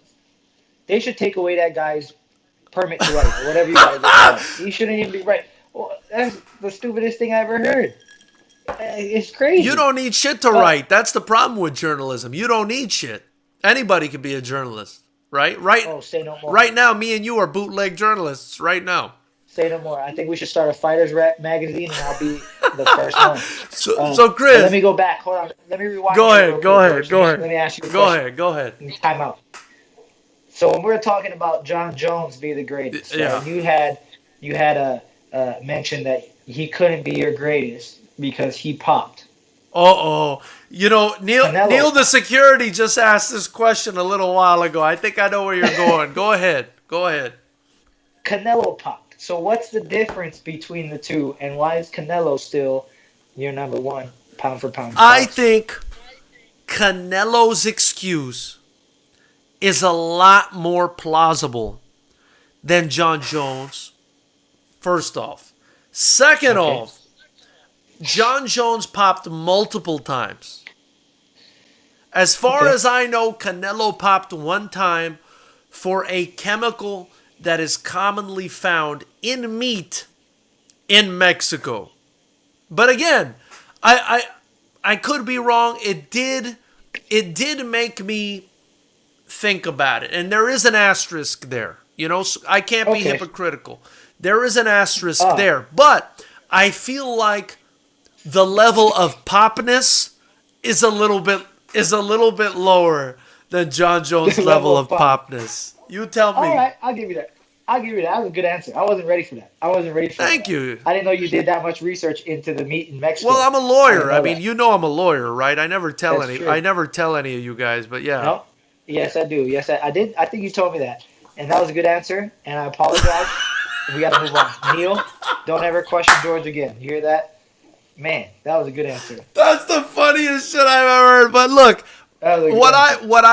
[SPEAKER 2] They should take away that guy's permit to write or whatever you guys call it. He shouldn't even be right. Well, that's the stupidest thing I ever heard. It's
[SPEAKER 1] You
[SPEAKER 2] crazy.
[SPEAKER 1] don't need shit to
[SPEAKER 2] But
[SPEAKER 1] write. That's the problem with journalism. You don't need shit. Anybody can be a journalist, right?
[SPEAKER 2] oh, say no more.
[SPEAKER 1] Right now, me and you are bootleg journalists. Right now.
[SPEAKER 2] Say no more. I think we should start a fighters rap magazine, and I'll be the first one.
[SPEAKER 1] So
[SPEAKER 2] But let
[SPEAKER 1] Chris,
[SPEAKER 2] me go back. Hold on. Let me rewind.
[SPEAKER 1] go
[SPEAKER 2] here
[SPEAKER 1] ahead,
[SPEAKER 2] real
[SPEAKER 1] go
[SPEAKER 2] quick,
[SPEAKER 1] ahead,
[SPEAKER 2] George.
[SPEAKER 1] go
[SPEAKER 2] Let me
[SPEAKER 1] ahead,
[SPEAKER 2] ask you a
[SPEAKER 1] go
[SPEAKER 2] question.
[SPEAKER 1] ahead, go ahead.
[SPEAKER 2] Time out. So when we're talking about John Jones being the greatest,
[SPEAKER 1] Yeah.
[SPEAKER 2] right, you had a mention that he couldn't be your greatest because he popped.
[SPEAKER 1] Uh-oh. You know,
[SPEAKER 2] Canelo
[SPEAKER 1] Neil the
[SPEAKER 2] popped.
[SPEAKER 1] security just asked this question a little while ago. I think I know where you're going. Go ahead. Go ahead.
[SPEAKER 2] Canelo popped. So what's the difference between the two, and why is Canelo still your number one pound for pound
[SPEAKER 1] I
[SPEAKER 2] boxer?
[SPEAKER 1] think Canelo's excuse is a lot more plausible than John Jones, first off. Second
[SPEAKER 2] Okay.
[SPEAKER 1] off, John Jones popped multiple times. As far
[SPEAKER 2] Okay.
[SPEAKER 1] as I know, Canelo popped one time for a chemical that is commonly found in meat in Mexico. But again, I could be wrong. It did make me think about it. And there is an asterisk there. You know, so I can't be
[SPEAKER 2] Okay.
[SPEAKER 1] hypocritical. There is an asterisk
[SPEAKER 2] Ah.
[SPEAKER 1] there. But I feel like the level of popness is a little bit lower than John Jones'
[SPEAKER 2] The
[SPEAKER 1] level
[SPEAKER 2] level
[SPEAKER 1] of
[SPEAKER 2] of pop.
[SPEAKER 1] popness. You tell
[SPEAKER 2] All
[SPEAKER 1] me.
[SPEAKER 2] right, I'll give you that. I'll give you that. That was a good answer. I wasn't ready for that. I wasn't ready for
[SPEAKER 1] Thank
[SPEAKER 2] that.
[SPEAKER 1] you.
[SPEAKER 2] I didn't know you did that much research into the meat in
[SPEAKER 1] Well,
[SPEAKER 2] Mexico.
[SPEAKER 1] I'm a
[SPEAKER 2] I didn't
[SPEAKER 1] lawyer. I
[SPEAKER 2] know
[SPEAKER 1] mean,
[SPEAKER 2] that.
[SPEAKER 1] you know I'm a lawyer, right?
[SPEAKER 2] That's
[SPEAKER 1] I
[SPEAKER 2] true.
[SPEAKER 1] never tell any of you guys, but yeah.
[SPEAKER 2] No? Yes, I do. Yes, I did. I think you told me that. And that was a good answer. And I apologize. We got to move on. Neil, don't ever question George again. You hear that? Man, that was a good answer.
[SPEAKER 1] That's the funniest shit I've ever heard. But look,
[SPEAKER 2] That was a good
[SPEAKER 1] what I
[SPEAKER 2] answer.
[SPEAKER 1] what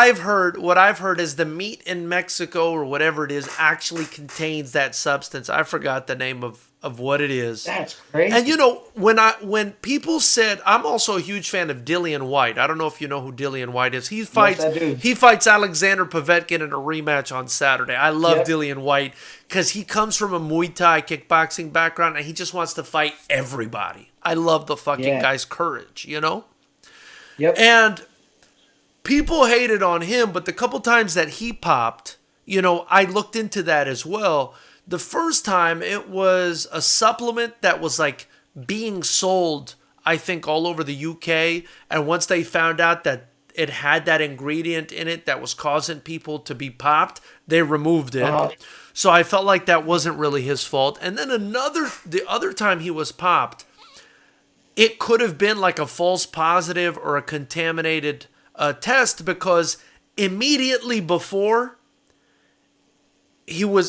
[SPEAKER 1] I've heard is the meat in Mexico or whatever it is actually contains that substance. I forgot the name of what it is.
[SPEAKER 2] That's
[SPEAKER 1] And you
[SPEAKER 2] crazy.
[SPEAKER 1] know, when people said, I'm also a huge fan of Dillian White. I don't know if you know who Dillian White is.
[SPEAKER 2] Yes, I do.
[SPEAKER 1] He fights Alexander Povetkin in a rematch on Saturday. I love
[SPEAKER 2] Yep.
[SPEAKER 1] Dillian White because he comes from a Muay Thai kickboxing background and he just wants to fight everybody. I love the fucking
[SPEAKER 2] Yeah.
[SPEAKER 1] guy's courage, you know?
[SPEAKER 2] Yep.
[SPEAKER 1] And people hated on him, but the couple times that he popped, you know, I looked into that as well. The first time it was a supplement that was like being sold, I think, all over the UK. And once they found out that it had that ingredient in it that was causing people to be popped, they removed it.
[SPEAKER 2] Uh-huh.
[SPEAKER 1] So I felt like that wasn't really his fault. And then the other time he was popped, it could have been like a false positive or a contaminated test because immediately before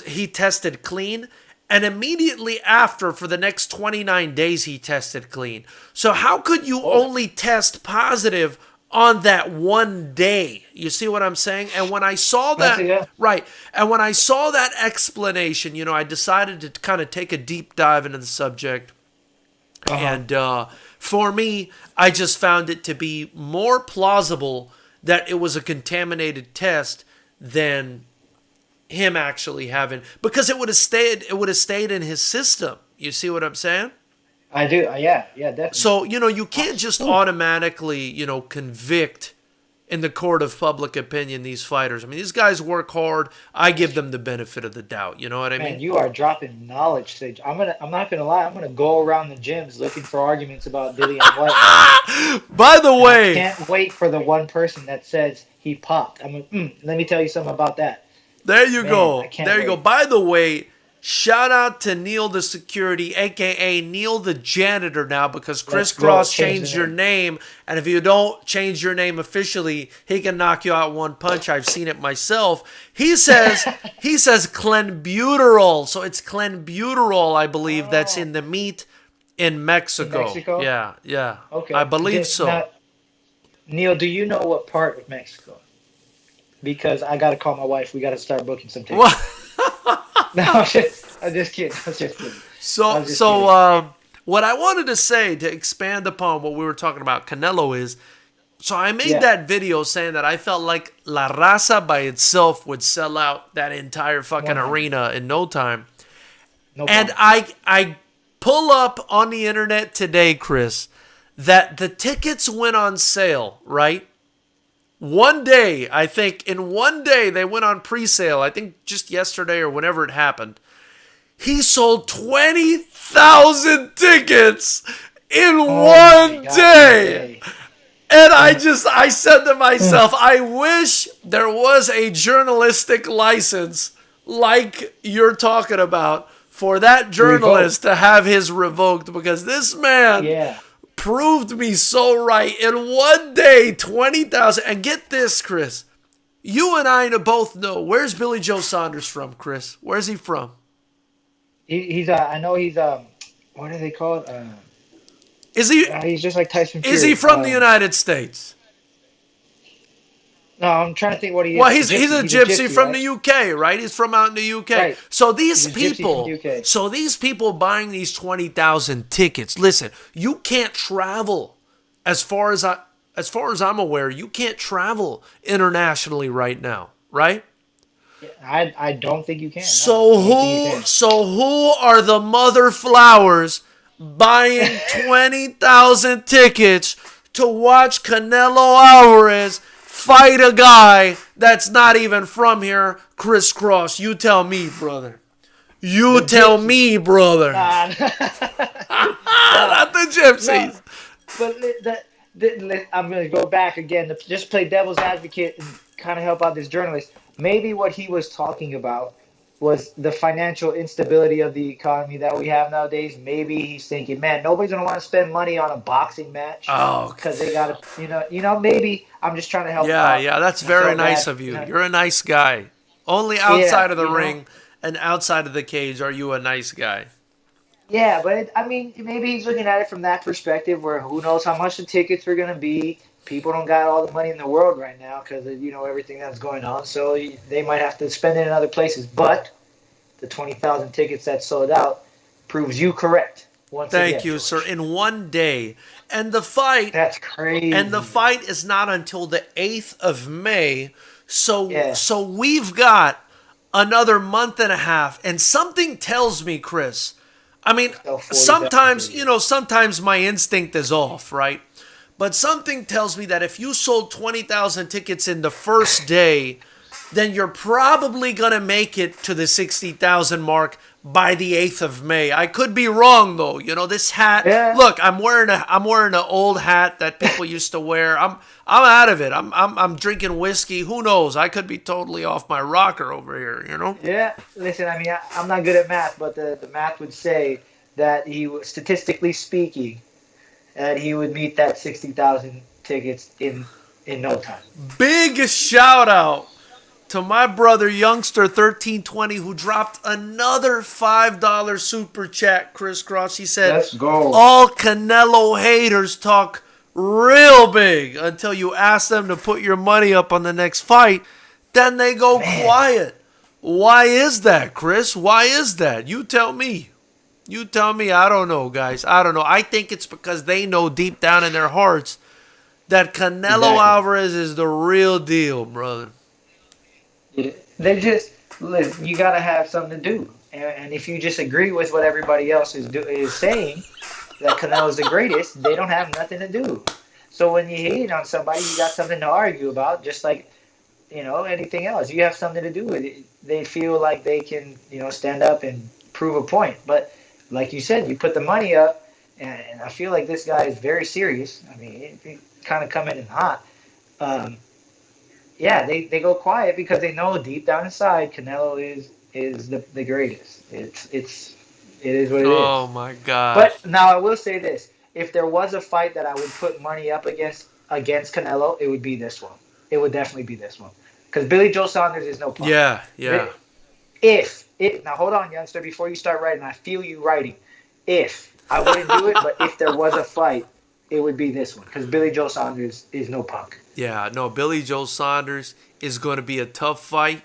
[SPEAKER 1] he tested clean, and immediately after for the next 29 days he tested clean. So how could you only test positive on that one day? You see what I'm saying? And when I saw
[SPEAKER 2] That's
[SPEAKER 1] that,
[SPEAKER 2] it, yeah.
[SPEAKER 1] right, and when I saw that explanation, you know, I decided to kind of take a deep dive into the subject.
[SPEAKER 2] Uh-huh.
[SPEAKER 1] And for me, I just found it to be more plausible that it was a contaminated test than him actually having, because it would have stayed in his system. You see what I'm saying?
[SPEAKER 2] I do. Yeah, definitely.
[SPEAKER 1] So, you know, you can't just automatically, you know, convict in the court of public opinion these fighters. I mean, these guys work hard. I give them the benefit of the doubt. You know what I
[SPEAKER 2] Man,
[SPEAKER 1] mean?
[SPEAKER 2] you are dropping knowledge, Sage. I'm not gonna lie. I'm gonna go around the gyms looking for arguments about Dillian White.
[SPEAKER 1] By the way,
[SPEAKER 2] Can't wait for the one person that says he popped. Let me tell you something about that.
[SPEAKER 1] there you
[SPEAKER 2] Man,
[SPEAKER 1] go.
[SPEAKER 2] I can't
[SPEAKER 1] There you go.
[SPEAKER 2] wait.
[SPEAKER 1] By the way, shout out to Neil the security, aka Neil the janitor now, because Chris
[SPEAKER 2] Let's go.
[SPEAKER 1] Cross
[SPEAKER 2] Change
[SPEAKER 1] changed
[SPEAKER 2] the
[SPEAKER 1] your
[SPEAKER 2] name.
[SPEAKER 1] name, and if you don't change your name officially, he can knock you out one punch. I've seen it myself. He says clenbuterol, so it's clenbuterol, I believe, that's in the meat In
[SPEAKER 2] in
[SPEAKER 1] Mexico.
[SPEAKER 2] Mexico?
[SPEAKER 1] Yeah, yeah. I
[SPEAKER 2] Okay.
[SPEAKER 1] believe so.
[SPEAKER 2] Now, Neil, do you know what part of Mexico? Because I got to call my wife. We got to start booking some
[SPEAKER 1] What?
[SPEAKER 2] tickets. No, I'm just kidding. I was just kidding. I
[SPEAKER 1] So,
[SPEAKER 2] was just
[SPEAKER 1] so
[SPEAKER 2] kidding.
[SPEAKER 1] um, what I wanted to say to expand upon what we were talking about, Canelo is. So I made
[SPEAKER 2] Yeah,
[SPEAKER 1] that video saying that I felt like La Raza by itself would sell out that entire fucking
[SPEAKER 2] 100.
[SPEAKER 1] arena in no time.
[SPEAKER 2] No
[SPEAKER 1] And
[SPEAKER 2] problem.
[SPEAKER 1] I pull up on the internet today, Chris, that the tickets went on sale, right? One day, I think in one day they went on pre-sale. I think just yesterday or whenever it happened. He sold 20,000 tickets in
[SPEAKER 2] Oh my
[SPEAKER 1] one
[SPEAKER 2] God, in a
[SPEAKER 1] day.
[SPEAKER 2] day.
[SPEAKER 1] And
[SPEAKER 2] And
[SPEAKER 1] I said to myself, I wish there was a journalistic license like you're talking about for that
[SPEAKER 2] to revoke.
[SPEAKER 1] journalist to have his revoked, because this man
[SPEAKER 2] Yeah.
[SPEAKER 1] proved me so right. In one day, 20,000. And get this, Chris. You and I both know. Where's Billy Joe Saunders from, Chris? Where's he from?
[SPEAKER 2] He's I know he's what are they called?
[SPEAKER 1] Is he
[SPEAKER 2] He's just like Tyson
[SPEAKER 1] is he
[SPEAKER 2] Fury.
[SPEAKER 1] from the United States?
[SPEAKER 2] No, I'm trying to think what he
[SPEAKER 1] Well,
[SPEAKER 2] is.
[SPEAKER 1] he's
[SPEAKER 2] Gypsy.
[SPEAKER 1] a
[SPEAKER 2] He's a
[SPEAKER 1] gypsy
[SPEAKER 2] gypsy,
[SPEAKER 1] from the
[SPEAKER 2] right?
[SPEAKER 1] UK, right? He's from out in the UK.
[SPEAKER 2] Right.
[SPEAKER 1] So
[SPEAKER 2] He's
[SPEAKER 1] these
[SPEAKER 2] a gypsy from the
[SPEAKER 1] people,
[SPEAKER 2] UK.
[SPEAKER 1] so these people buying these 20,000 tickets. Listen, you can't travel as far as I'm aware, you can't travel internationally right now, right?
[SPEAKER 2] I don't think you can. No, I don't think you can.
[SPEAKER 1] So who are the mother flowers buying 20,000 tickets to watch Canelo Alvarez fight a guy that's not even from here, crisscross? You tell me, brother. You
[SPEAKER 2] The
[SPEAKER 1] tell
[SPEAKER 2] gypsies.
[SPEAKER 1] me, brother.
[SPEAKER 2] Nah, nah,
[SPEAKER 1] Not the
[SPEAKER 2] no.
[SPEAKER 1] gypsies.
[SPEAKER 2] But I'm going to go back again to just play devil's advocate and kind of help out this journalist. Maybe what he was talking about was the financial instability of the economy that we have nowadays. Maybe he's thinking, man, nobody's going to want to spend money on a boxing match
[SPEAKER 1] Oh,
[SPEAKER 2] because they got to, maybe I'm just trying to help him
[SPEAKER 1] yeah,
[SPEAKER 2] out.
[SPEAKER 1] yeah, that's
[SPEAKER 2] And I
[SPEAKER 1] very
[SPEAKER 2] felt
[SPEAKER 1] nice
[SPEAKER 2] bad.
[SPEAKER 1] of you. You're a nice guy. Only
[SPEAKER 2] Yeah,
[SPEAKER 1] outside of the ring and outside of the cage are you a nice guy.
[SPEAKER 2] Yeah, but I mean, maybe he's looking at it from that perspective, where who knows how much the tickets are going to be. People don't got all the money in the world right now because of everything that's going on, so they might have to spend it in other places. But the 20,000 tickets that sold out proves you correct once
[SPEAKER 1] Thank
[SPEAKER 2] again,
[SPEAKER 1] you, sir.
[SPEAKER 2] George.
[SPEAKER 1] In one day. And the fight
[SPEAKER 2] That's
[SPEAKER 1] and the
[SPEAKER 2] crazy.
[SPEAKER 1] fight is not until the 8th of May.
[SPEAKER 2] Yeah,
[SPEAKER 1] So we've got another month and a half, and something tells me, Chris. I mean,
[SPEAKER 2] sell 40,000
[SPEAKER 1] sometimes,
[SPEAKER 2] tickets.
[SPEAKER 1] sometimes my instinct is off, right? But something tells me that if you sold 20,000 tickets in the first day, then you're probably going to make it to the 60,000 mark by the 8th of May. I could be wrong though. This hat,
[SPEAKER 2] Yeah,
[SPEAKER 1] look, I'm wearing an old hat that people used to wear. I'm out of it. I'm drinking whiskey. Who knows? I could be totally off my rocker over here.
[SPEAKER 2] yeah. Listen, I mean, I'm not good at math, but the math would say that statistically speaking, that he would meet that 60,000 tickets in no time.
[SPEAKER 1] Big shout out to my brother Youngster 1320 who dropped another $5 super chat, Chris Cross. He said,
[SPEAKER 2] Let's go.
[SPEAKER 1] all Canelo haters talk real big until you ask them to put your money up on the next fight. Then they go
[SPEAKER 2] Man,
[SPEAKER 1] quiet. Why is that, Chris? Why is that? You tell me. You tell me. I don't know, guys. I don't know. I think it's because they know deep down in their hearts that Canelo
[SPEAKER 2] exactly.
[SPEAKER 1] Alvarez is the real deal, brother.
[SPEAKER 2] They just listen. You got to have something to do, and if you just agree with what everybody else is saying, that Canelo's the greatest, they don't have nothing to do. So when you hate on somebody, you got something to argue about, just like anything else. You have something to do with it. They feel like they can stand up and prove a point. But like you said, you put the money up, and I feel like this guy is very serious. I mean, he kind of coming in hot. Um, yeah, they go quiet because they know deep down inside Canelo is the greatest. It is what it is.
[SPEAKER 1] Oh my God.
[SPEAKER 2] But now I will say this: if there was a fight that I would put money up against Canelo, it would be this one. It would definitely be this one because Billy Joe Saunders is no punk.
[SPEAKER 1] Yeah, yeah.
[SPEAKER 2] If now hold on, youngster, before you start writing, I feel you writing. If I wouldn't do it, but if there was a fight, it would be this one because Billy Joe Saunders is no punk.
[SPEAKER 1] Yeah, no, Billy Joe Saunders is going to be a tough fight.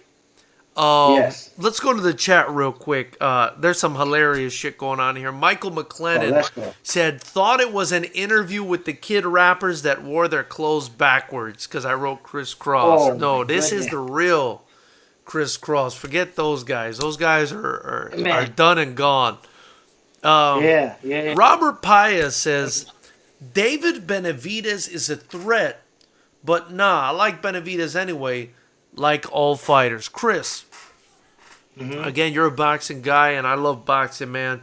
[SPEAKER 2] Yes.
[SPEAKER 1] Let's go to the chat real quick. There's some hilarious shit going on here. Michael
[SPEAKER 2] Oh,
[SPEAKER 1] McLennan
[SPEAKER 2] let's go.
[SPEAKER 1] said, thought it was an interview with the kid rappers that wore their clothes backwards because I wrote Chris Cross.
[SPEAKER 2] Oh
[SPEAKER 1] No,
[SPEAKER 2] my
[SPEAKER 1] this is
[SPEAKER 2] goodness.
[SPEAKER 1] the real Chris Cross. Forget those guys. Those guys are
[SPEAKER 2] Man.
[SPEAKER 1] done and gone. Um,
[SPEAKER 2] Yeah, yeah.
[SPEAKER 1] Robert Paya says, David Benavidez is a threat, but nah, I like Benavidez anyway, like all fighters. Chris,
[SPEAKER 2] Mm-hmm.
[SPEAKER 1] again, you're a boxing guy, and I love boxing, man.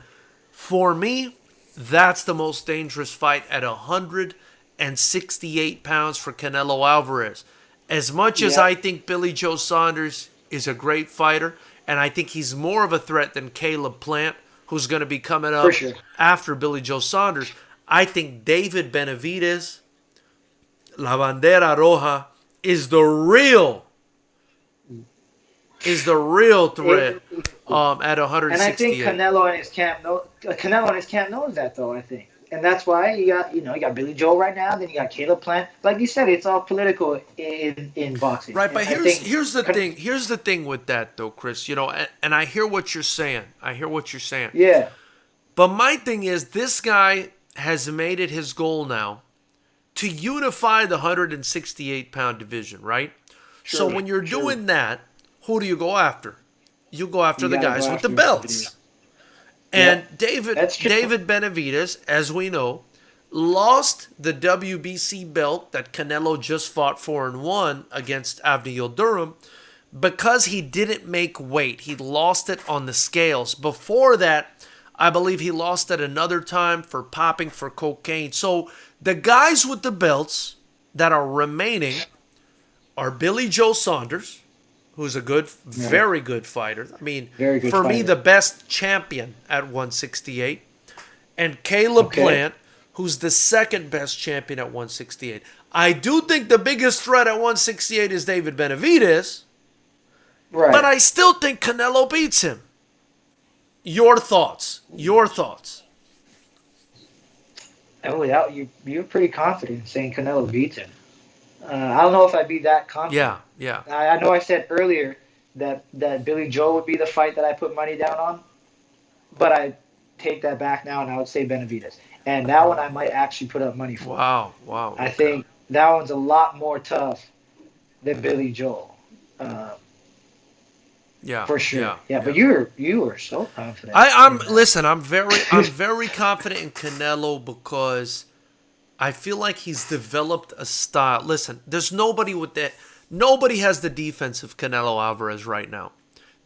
[SPEAKER 1] For me, that's the most dangerous fight at 168 pounds for Canelo Alvarez. As much as
[SPEAKER 2] Yep.
[SPEAKER 1] I think Billy Joe Saunders is a great fighter, and I think he's more of a threat than Caleb Plant, who's going to be coming
[SPEAKER 2] For
[SPEAKER 1] up
[SPEAKER 2] sure.
[SPEAKER 1] after Billy Joe Saunders, I think David Benavidez, La Bandera Roja, is the real threat at
[SPEAKER 2] And I think
[SPEAKER 1] 168.
[SPEAKER 2] Canelo and his camp knows that though. I think, and that's why you got Billy Joe right now. Then you got Caleb Plant. Like you said, it's all political in boxing.
[SPEAKER 1] Right,
[SPEAKER 2] And
[SPEAKER 1] but
[SPEAKER 2] I think
[SPEAKER 1] here's the thing. Here's the thing with that though, Chris. And I hear what you're saying.
[SPEAKER 2] Yeah,
[SPEAKER 1] But my thing is, this guy has made it his goal now to unify the 168-pound division, right? So
[SPEAKER 2] true,
[SPEAKER 1] when you're
[SPEAKER 2] true.
[SPEAKER 1] doing that, who do you go after? You go after
[SPEAKER 2] You
[SPEAKER 1] the
[SPEAKER 2] gotta
[SPEAKER 1] guys
[SPEAKER 2] go
[SPEAKER 1] with the
[SPEAKER 2] after
[SPEAKER 1] belts. And
[SPEAKER 2] Yep,
[SPEAKER 1] David
[SPEAKER 2] that's true.
[SPEAKER 1] David Benavidez, as we know, lost the WBC belt that Canelo just fought for and won against Avni Yildirim because he didn't make weight. He lost it on the scales. Before that, I believe he lost it another time for popping for cocaine. So the guys with the belts that are remaining are Billy Joe Saunders, who's a good,
[SPEAKER 2] Right.
[SPEAKER 1] very good fighter. I mean,
[SPEAKER 2] Very good
[SPEAKER 1] for me,
[SPEAKER 2] fighter.
[SPEAKER 1] the best champion at 168. And Caleb
[SPEAKER 2] Okay.
[SPEAKER 1] Plant, who's the second best champion at 168. I do think the biggest threat at 168 is David Benavidez,
[SPEAKER 2] Right.
[SPEAKER 1] but I still think Canelo beats him. Your thoughts? Your thoughts?
[SPEAKER 2] Oh, yeah, you're pretty confident saying Canelo beats him. I don't know if I'd be that confident.
[SPEAKER 1] Yeah.
[SPEAKER 2] I know I said earlier that Billy Joe would be the fight that I put money down on, but I take that back now and I would say Benavidez. And that one I might actually put up money for.
[SPEAKER 1] Wow.
[SPEAKER 2] I think that one's a lot more tough than Billy Joe,
[SPEAKER 1] Yeah,
[SPEAKER 2] for sure. Yeah, but you were so confident.
[SPEAKER 1] I'm
[SPEAKER 2] in that.
[SPEAKER 1] listen. I'm very confident in Canelo because I feel like he's developed a style. Listen, there's nobody with that. Nobody has the defense of Canelo Alvarez right now.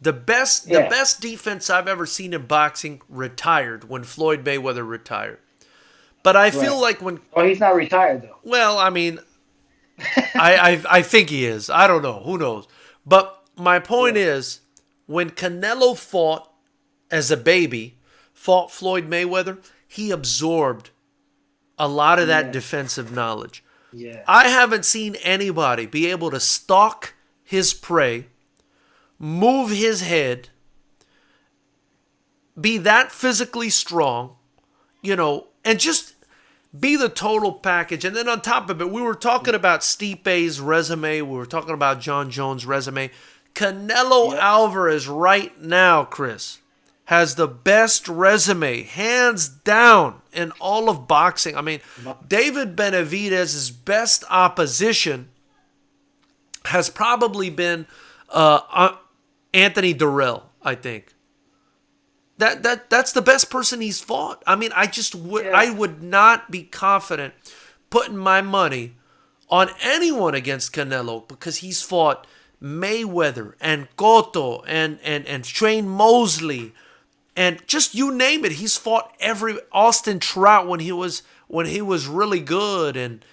[SPEAKER 1] The best
[SPEAKER 2] Yeah.
[SPEAKER 1] defense I've ever seen in boxing retired when Floyd Mayweather retired. But I feel
[SPEAKER 2] Right.
[SPEAKER 1] like when,
[SPEAKER 2] Well, he's not retired though.
[SPEAKER 1] well, I mean, I think he is. I don't know. Who knows? But my point
[SPEAKER 2] Yeah.
[SPEAKER 1] is, when Canelo fought as a baby, fought Floyd Mayweather, he absorbed a lot of that
[SPEAKER 2] Yeah.
[SPEAKER 1] defensive knowledge.
[SPEAKER 2] Yeah.
[SPEAKER 1] I haven't seen anybody be able to stalk his prey, move his head, be that physically strong, and just be the total package. And then on top of it, we were talking about Stipe's resume. We were talking about John Jones' resume. Canelo
[SPEAKER 2] Yep.
[SPEAKER 1] Alvarez right now, Chris, has the best resume, hands down, in all of boxing. I mean, David Benavidez's best opposition has probably been Anthony Durrell, I think. That's the best person he's fought. I mean, I would not be confident putting my money on anyone against Canelo because he's fought Mayweather and Cotto and Shane Mosley and just you name it. He's fought every Austin Trout when he was really good and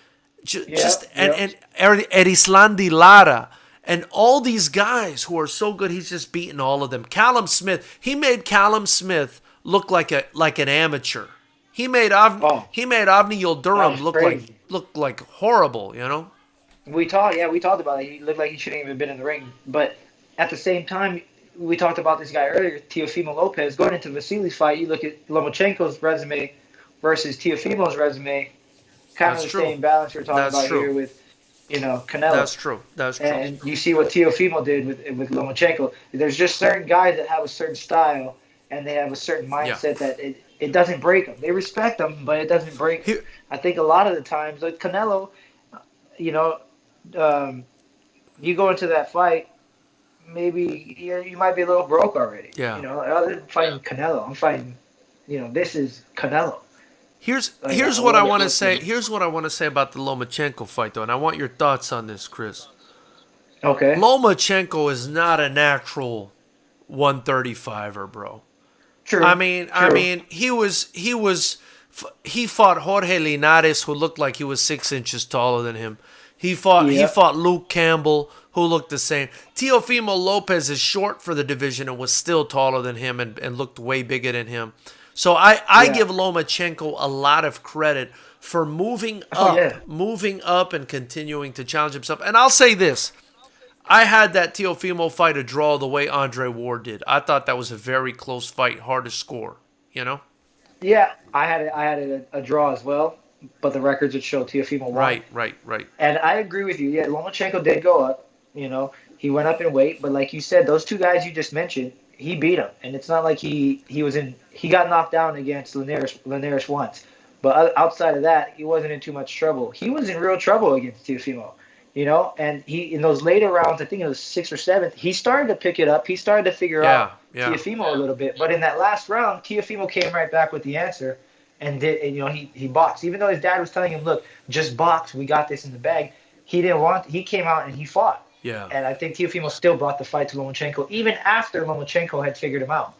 [SPEAKER 1] and Erislandi Lara. And all these guys who are so good, he's just beaten all of them. Callum Smith, he made Callum Smith look like an amateur. He made Avni
[SPEAKER 2] That
[SPEAKER 1] Yildirim
[SPEAKER 2] was crazy.
[SPEAKER 1] look like horrible,
[SPEAKER 2] We talked about it. He looked like he shouldn't even been in the ring. But at the same time, we talked about this guy earlier, Teofimo Lopez. Going into Vasili's fight, you look at Lomachenko's resume versus Teofimo's resume, kind of
[SPEAKER 1] That's
[SPEAKER 2] the
[SPEAKER 1] true.
[SPEAKER 2] same balance we're talking
[SPEAKER 1] That's
[SPEAKER 2] about
[SPEAKER 1] true.
[SPEAKER 2] here with, Canelo.
[SPEAKER 1] That's true. That's true.
[SPEAKER 2] And you see what Teofimo did with Lomachenko. There's just certain guys that have a certain style and they have a certain
[SPEAKER 1] Yeah.
[SPEAKER 2] mindset that it doesn't break them. They respect them, but it doesn't break them.
[SPEAKER 1] Here,
[SPEAKER 2] I think a lot of the times, like Canelo, you know, um, you go into that fight, maybe you might be a little broke already.
[SPEAKER 1] yeah.
[SPEAKER 2] Other than fighting Canelo, I'm fighting. This is Canelo. Like,
[SPEAKER 1] Here's what I want to say. Here's what I want to say about the Lomachenko fight, though, and I want your thoughts on this, Chris.
[SPEAKER 2] Okay,
[SPEAKER 1] Lomachenko is not a natural 135er, bro. I
[SPEAKER 2] true,
[SPEAKER 1] mean, I
[SPEAKER 2] true.
[SPEAKER 1] mean, he fought Jorge Linares, who looked like he was 6 inches taller than him. He
[SPEAKER 2] Yep,
[SPEAKER 1] fought Luke Campbell, who looked the same. Teofimo Lopez is short for the division and was still taller than him and looked way bigger than him. So I
[SPEAKER 2] yeah.
[SPEAKER 1] give Lomachenko a lot of credit for
[SPEAKER 2] Oh yeah.
[SPEAKER 1] moving up and continuing to challenge himself. And I'll say this. I had that Teofimo fight a draw the way Andre Ward did. I thought that was a very close fight, hard to score, you know?
[SPEAKER 2] Yeah, I had a draw as well, but the records would show Teofimo won.
[SPEAKER 1] Right, right, right.
[SPEAKER 2] And I agree with you. Yeah, Lomachenko did go up. He went up in weight, but like you said, those two guys you just mentioned, he beat them. And it's not like he got knocked down against Linares once, but outside of that, he wasn't in too much trouble. He was in real trouble against Teofimo. And he in those later rounds, I think it was sixth or seventh, he started to pick it up. He started to figure
[SPEAKER 1] Yeah,
[SPEAKER 2] out
[SPEAKER 1] yeah.
[SPEAKER 2] Teofimo a little bit. But in that last round, Teofimo came right back with the answer and he boxed. Even though his dad was telling him, look, just box, we got this in the bag. He came out and he fought.
[SPEAKER 1] Yeah.
[SPEAKER 2] And I think Teofimo still brought the fight to Lomachenko, even after Lomachenko had figured him out.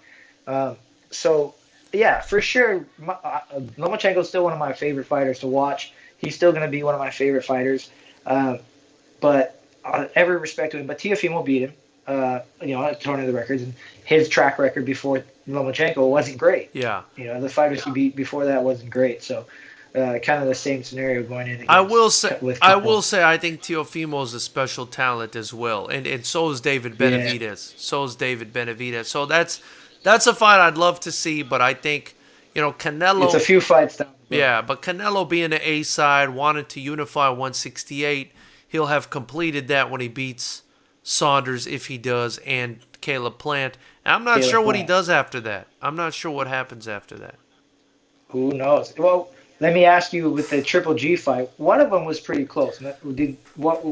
[SPEAKER 2] So, yeah, for sure, Lomachenko is still one of my favorite fighters to watch. He's still going to be one of my favorite fighters. But every respect to him. But Teofimo beat him, according to the records. And his track record before Lomachenko wasn't great.
[SPEAKER 1] Yeah.
[SPEAKER 2] The fighters he beat before that wasn't great. So, kind of the same scenario going in.
[SPEAKER 1] I will say,
[SPEAKER 2] with
[SPEAKER 1] I think Teofimo is a special talent as well, and so is David
[SPEAKER 2] Yeah.
[SPEAKER 1] Benavidez. So that's a fight I'd love to see, but I think Canelo.
[SPEAKER 2] It's a few fights down.
[SPEAKER 1] Yeah, but Canelo being the A side, wanted to unify 168, he'll have completed that when he beats Saunders, if he does, and Caleb Plant. And I'm not
[SPEAKER 2] Caleb
[SPEAKER 1] sure what he
[SPEAKER 2] Plant.
[SPEAKER 1] does after that. I'm not sure what happens after that.
[SPEAKER 2] Who knows? Well, let me ask you with the Triple G fight. One of them was pretty close. Did what?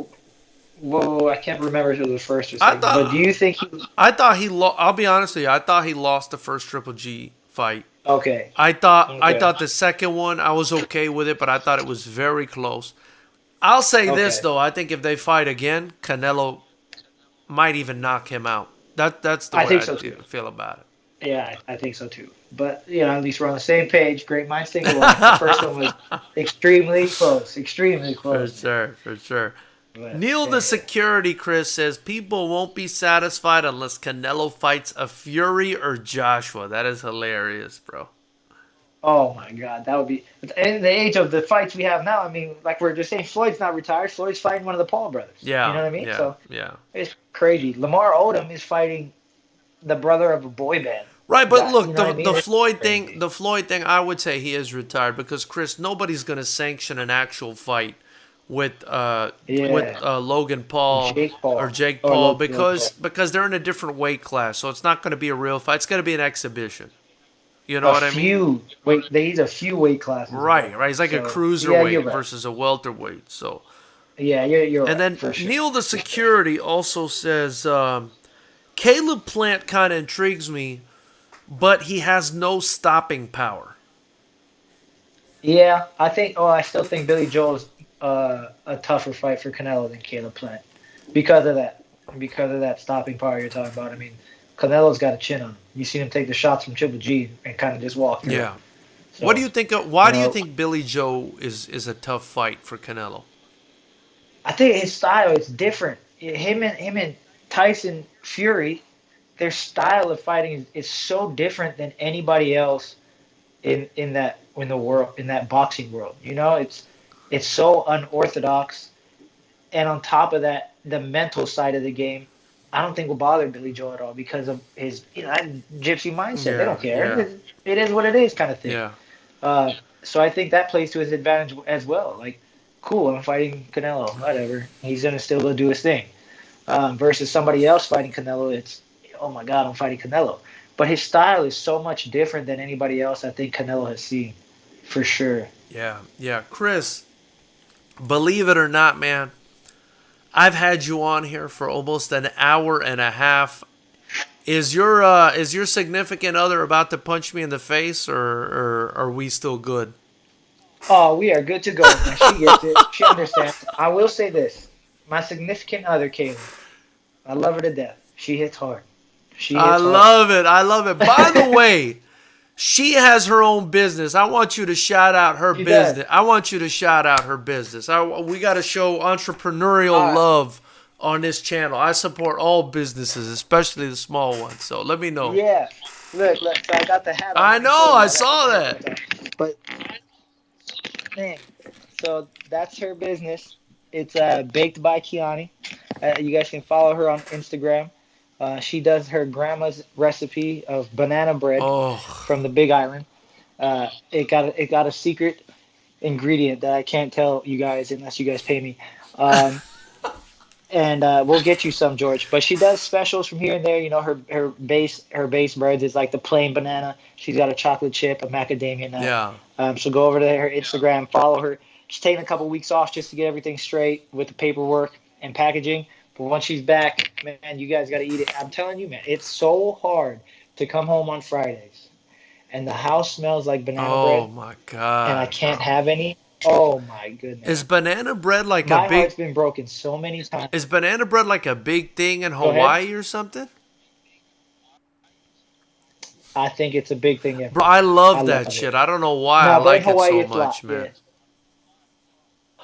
[SPEAKER 2] Whoa, I can't remember if it was the first or second. But do you think he?
[SPEAKER 1] I'll be honest with you. I thought he lost the first Triple G fight.
[SPEAKER 2] Okay.
[SPEAKER 1] I thought
[SPEAKER 2] Okay.
[SPEAKER 1] the second one I was okay with it, but I thought it was very close. I'll say this
[SPEAKER 2] Okay.
[SPEAKER 1] though, I think if they fight again, Canelo might even knock him out. That's the
[SPEAKER 2] I
[SPEAKER 1] way
[SPEAKER 2] think
[SPEAKER 1] I
[SPEAKER 2] so too.
[SPEAKER 1] feel about it.
[SPEAKER 2] Yeah, I think so too. But at least we're on the same page. Great minds think alike. The first one was extremely close. Extremely
[SPEAKER 1] For
[SPEAKER 2] close.
[SPEAKER 1] sure, for sure.
[SPEAKER 2] But,
[SPEAKER 1] Neil
[SPEAKER 2] yeah,
[SPEAKER 1] the
[SPEAKER 2] yeah.
[SPEAKER 1] Security, Chris, says people won't be satisfied unless Canelo fights a Fury or Joshua. That is hilarious, bro.
[SPEAKER 2] Oh my God, that would be in the age of the fights we have now. I mean, like we're just saying, Floyd's not retired. Floyd's fighting one of the Paul brothers.
[SPEAKER 1] Yeah,
[SPEAKER 2] You know what I mean?
[SPEAKER 1] yeah,
[SPEAKER 2] So
[SPEAKER 1] yeah.
[SPEAKER 2] it's crazy. Lamar Odom is fighting the brother of a boy band.
[SPEAKER 1] Right, but
[SPEAKER 2] guy,
[SPEAKER 1] look,
[SPEAKER 2] you know what I mean?
[SPEAKER 1] the
[SPEAKER 2] It's
[SPEAKER 1] Floyd
[SPEAKER 2] crazy.
[SPEAKER 1] thing, I would say he is retired because Chris, nobody's going to sanction an actual fight with
[SPEAKER 2] Yeah.
[SPEAKER 1] Logan Paul
[SPEAKER 2] Jake Paul.
[SPEAKER 1] or Jake
[SPEAKER 2] Or
[SPEAKER 1] Paul
[SPEAKER 2] Logan
[SPEAKER 1] because they're in a different weight class, so it's not going to be a real fight. It's going to be an exhibition. You know
[SPEAKER 2] A
[SPEAKER 1] what I mean?
[SPEAKER 2] few wait, he's a few weight classes.
[SPEAKER 1] Right,
[SPEAKER 2] above.
[SPEAKER 1] right. He's like a
[SPEAKER 2] So, yeah, you're
[SPEAKER 1] cruiserweight
[SPEAKER 2] right.
[SPEAKER 1] versus a welterweight. So,
[SPEAKER 2] Yeah, you're right.
[SPEAKER 1] and then
[SPEAKER 2] For sure.
[SPEAKER 1] Neil the Security also says Caleb Plant kind of intrigues me, but he has no stopping power.
[SPEAKER 2] Yeah, I think. Oh, I still think Billy Joel's a tougher fight for Canelo than Caleb Plant because of that. Because of that stopping power you're talking about. I mean, Canelo's got a chin on him. You seen him take the shots from Triple G and kind of just walk through.
[SPEAKER 1] Yeah.
[SPEAKER 2] So,
[SPEAKER 1] What do you think? Why do you
[SPEAKER 2] know,
[SPEAKER 1] think Billy Joe is a tough fight for Canelo?
[SPEAKER 2] I think his style is different. Him and Tyson Fury, their style of fighting is so different than anybody else in the world, in that boxing world. It's so unorthodox, and on top of that, the mental side of the game, I don't think will bother Billy Joe at all because of his that gypsy mindset. They don't care.
[SPEAKER 1] Yeah.
[SPEAKER 2] It is what it is, kind of thing.
[SPEAKER 1] Yeah.
[SPEAKER 2] Uh, So I think that plays to his advantage as well. Like, cool, I'm fighting Canelo, whatever. He's gonna still go do his thing. Versus somebody else fighting Canelo, it's oh my God, I'm fighting Canelo. But his style is so much different than anybody else I think Canelo has seen, for sure.
[SPEAKER 1] Yeah, yeah. Chris, believe it or not, man, I've had you on here for almost an hour and a half. Is your significant other about to punch me in the face, or are we still good?
[SPEAKER 2] Oh, we are good to go, man. She gets it. She understands. I will say this: my significant other, Kaylee, I love her to death. She hits hard. She
[SPEAKER 1] I
[SPEAKER 2] hits hard.
[SPEAKER 1] love it. I love it. By the way, she has her own business. I want you to shout out her
[SPEAKER 2] She does.
[SPEAKER 1] business. I want you to shout out her business. We got to show entrepreneurial
[SPEAKER 2] All right.
[SPEAKER 1] love on this channel. I support all businesses, especially the small ones. So let me know.
[SPEAKER 2] Yeah. Look. So I got the hat on.
[SPEAKER 1] I
[SPEAKER 2] Let me show
[SPEAKER 1] know.
[SPEAKER 2] you.
[SPEAKER 1] I
[SPEAKER 2] I got the
[SPEAKER 1] saw
[SPEAKER 2] headphones
[SPEAKER 1] that.
[SPEAKER 2] on. But man, so that's her business. It's baked by Kiani. You guys can follow her on Instagram. She does her grandma's recipe of banana bread
[SPEAKER 1] Oh,
[SPEAKER 2] from the Big Island. It got a secret ingredient that I can't tell you guys unless you guys pay me. Um, and we'll get you some, George. But she does specials from here and there. You know, her base breads is like the plain banana. She's got a chocolate chip, a macadamia nut.
[SPEAKER 1] yeah.
[SPEAKER 2] So go over to her Instagram, follow her. She's taking a couple weeks off just to get everything straight with the paperwork and packaging. But once she's back, man, you guys got to eat it. I'm telling you, man, it's so hard to come home on Fridays and the house smells like banana
[SPEAKER 1] Oh
[SPEAKER 2] bread
[SPEAKER 1] my
[SPEAKER 2] and I
[SPEAKER 1] God,
[SPEAKER 2] can't
[SPEAKER 1] bro.
[SPEAKER 2] have any. Oh my
[SPEAKER 1] Is
[SPEAKER 2] goodness.
[SPEAKER 1] banana bread like a
[SPEAKER 2] My
[SPEAKER 1] big?
[SPEAKER 2] heart's been broken so many times.
[SPEAKER 1] Is banana bread like a big thing in
[SPEAKER 2] Go ahead.
[SPEAKER 1] Hawaii or something?
[SPEAKER 2] I think it's a big thing in
[SPEAKER 1] Bro,
[SPEAKER 2] Hawaii.
[SPEAKER 1] I
[SPEAKER 2] I
[SPEAKER 1] love that
[SPEAKER 2] love
[SPEAKER 1] shit.
[SPEAKER 2] it.
[SPEAKER 1] I don't know why I
[SPEAKER 2] No, but in
[SPEAKER 1] like it
[SPEAKER 2] Hawaii,
[SPEAKER 1] so
[SPEAKER 2] it's a lot.
[SPEAKER 1] much,
[SPEAKER 2] Yeah.
[SPEAKER 1] man.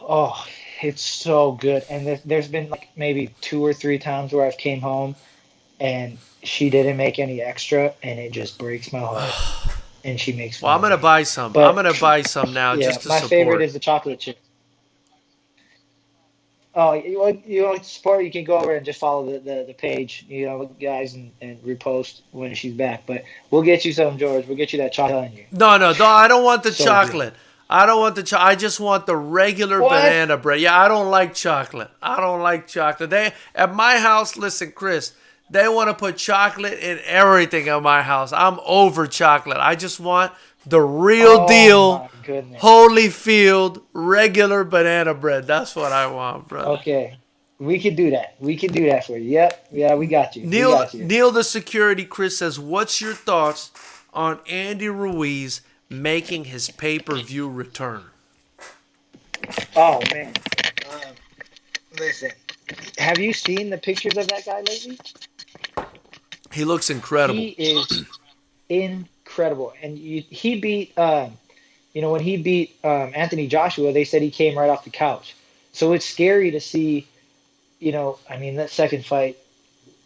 [SPEAKER 2] Oh, it's so good. And there's been like maybe two or three times where I've came home and she didn't make any extra, and it just breaks my heart. And she makes
[SPEAKER 1] Well,
[SPEAKER 2] fun
[SPEAKER 1] I'm
[SPEAKER 2] of
[SPEAKER 1] gonna
[SPEAKER 2] me.
[SPEAKER 1] buy some. I'm
[SPEAKER 2] But
[SPEAKER 1] gonna buy some now
[SPEAKER 2] yeah,
[SPEAKER 1] just to
[SPEAKER 2] my favorite
[SPEAKER 1] support.
[SPEAKER 2] is the chocolate chip. Oh, you want to support? You can go over and just follow the page, guys, and repost when she's back. But we'll get you some, George. We'll get you that chocolate on you.
[SPEAKER 1] No, no, no, I don't want the
[SPEAKER 2] So good.
[SPEAKER 1] chocolate. I don't want the I just want the regular
[SPEAKER 2] What?
[SPEAKER 1] banana bread. Yeah, I don't like chocolate. I don't like chocolate. They at my house, listen, Chris, they want to put chocolate in everything at my house. I'm over chocolate. I just want the real
[SPEAKER 2] Oh
[SPEAKER 1] deal,
[SPEAKER 2] my goodness.
[SPEAKER 1] Holyfield regular banana bread. That's what I want, brother.
[SPEAKER 2] Okay, we could do that. We could do that for you. Yep. Yeah, we got you. We
[SPEAKER 1] Neil
[SPEAKER 2] got you.
[SPEAKER 1] Neil the security Chris says, "What's your thoughts on Andy Ruiz making his pay-per-view return?"
[SPEAKER 2] Oh man. Um, Listen. Have you seen the pictures of that guy lately?
[SPEAKER 1] He looks
[SPEAKER 2] He
[SPEAKER 1] incredible.
[SPEAKER 2] is incredible, and he beat. When he beat Anthony Joshua, they said he came right off the couch. So it's scary to see. I mean, that second fight,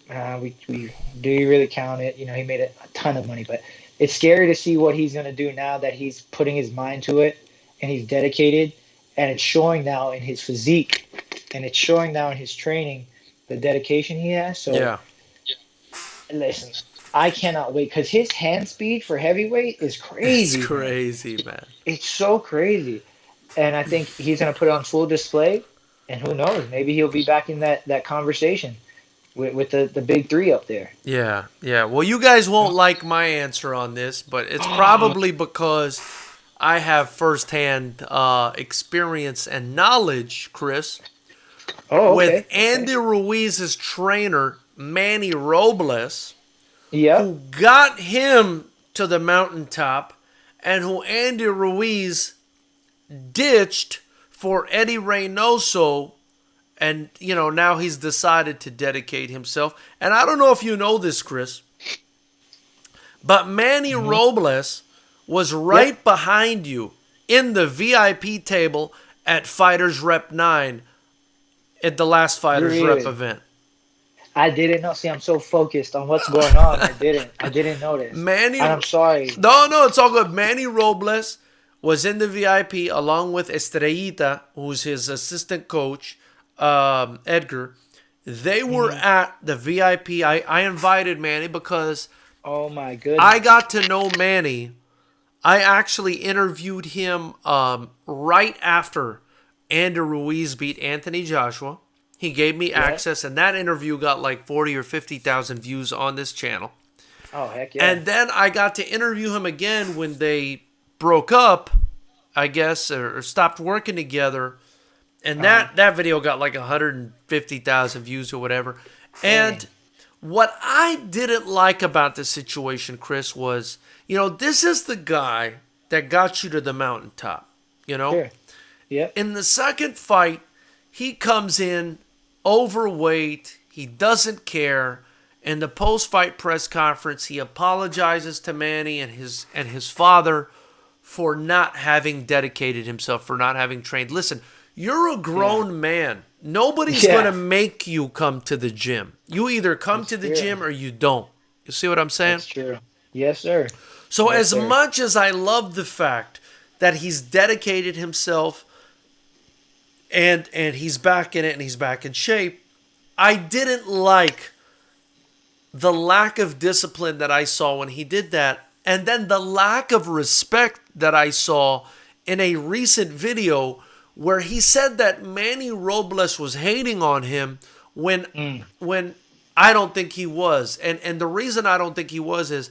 [SPEAKER 2] we do you really count it? He made a ton of money, but it's scary to see what he's going to do now that he's putting his mind to it and he's dedicated, and it's showing now in his physique, and it's showing now in his training, the dedication he has. So
[SPEAKER 1] Yeah,
[SPEAKER 2] listen, I cannot wait because his hand speed for heavyweight is
[SPEAKER 1] it's
[SPEAKER 2] crazy, man.
[SPEAKER 1] crazy, man.
[SPEAKER 2] It's so crazy, and I think he's going to put it on full display. And who knows? Maybe he'll be back in that conversation with the big three up there.
[SPEAKER 1] Yeah, yeah. Well, you guys won't like my answer on this, but it's
[SPEAKER 2] Oh,
[SPEAKER 1] probably because I have firsthand experience and knowledge, Chris, with
[SPEAKER 2] okay, okay.
[SPEAKER 1] Andy Ruiz's trainer, Manny Robles,
[SPEAKER 2] Yep.
[SPEAKER 1] who got him to the mountaintop and who Andy Ruiz ditched for Eddie Reynoso. And, now he's decided to dedicate himself. And I don't know if you know this, Chris, but Manny
[SPEAKER 2] Hmm.
[SPEAKER 1] Robles was
[SPEAKER 2] Yep.
[SPEAKER 1] right behind you in the VIP table at Fighters Rep 9 at the last Fighters Rep
[SPEAKER 2] Really?
[SPEAKER 1] event.
[SPEAKER 2] I didn't know. See, I'm so focused on what's going on. I didn't notice.
[SPEAKER 1] Manny,
[SPEAKER 2] And I'm sorry.
[SPEAKER 1] no, it's all good. Manny Robles was in the VIP along with Estrellita, who's his assistant coach, Edgar. They were
[SPEAKER 2] Hmm.
[SPEAKER 1] at the VIP. I invited Manny because
[SPEAKER 2] Oh my
[SPEAKER 1] I
[SPEAKER 2] goodness.
[SPEAKER 1] got to know Manny I actually interviewed him right after Andy Ruiz beat Anthony Joshua. He gave me
[SPEAKER 2] Yeah.
[SPEAKER 1] access, and that interview got like 40 or 50,000 views on this channel.
[SPEAKER 2] Oh, heck yeah.
[SPEAKER 1] And then I got to interview him again when they broke up, I guess, or stopped working together. And that video got like 150,000 views or whatever.
[SPEAKER 2] Dang.
[SPEAKER 1] And what I didn't like about this situation, Chris, was, this is the guy that got you to the mountaintop, you know?
[SPEAKER 2] Sure. Yep.
[SPEAKER 1] In the second fight, he comes in overweight. He doesn't care. In the post-fight press conference, he apologizes to Manny and his father for not having dedicated himself, for not having trained. Listen, you're a grown man. Nobody's going to make you come to the gym. You either come to the gym or you don't. You see what I'm saying?
[SPEAKER 2] That's true. Yes, sir.
[SPEAKER 1] So
[SPEAKER 2] Yes,
[SPEAKER 1] as
[SPEAKER 2] sir.
[SPEAKER 1] much as I love the fact that he's dedicated himself and he's back in it and he's back in shape, I didn't like the lack of discipline that I saw when he did that, and then the lack of respect that I saw in a recent video where he said that Manny Robles was hating on him when I don't think he was. And the reason I don't think he was is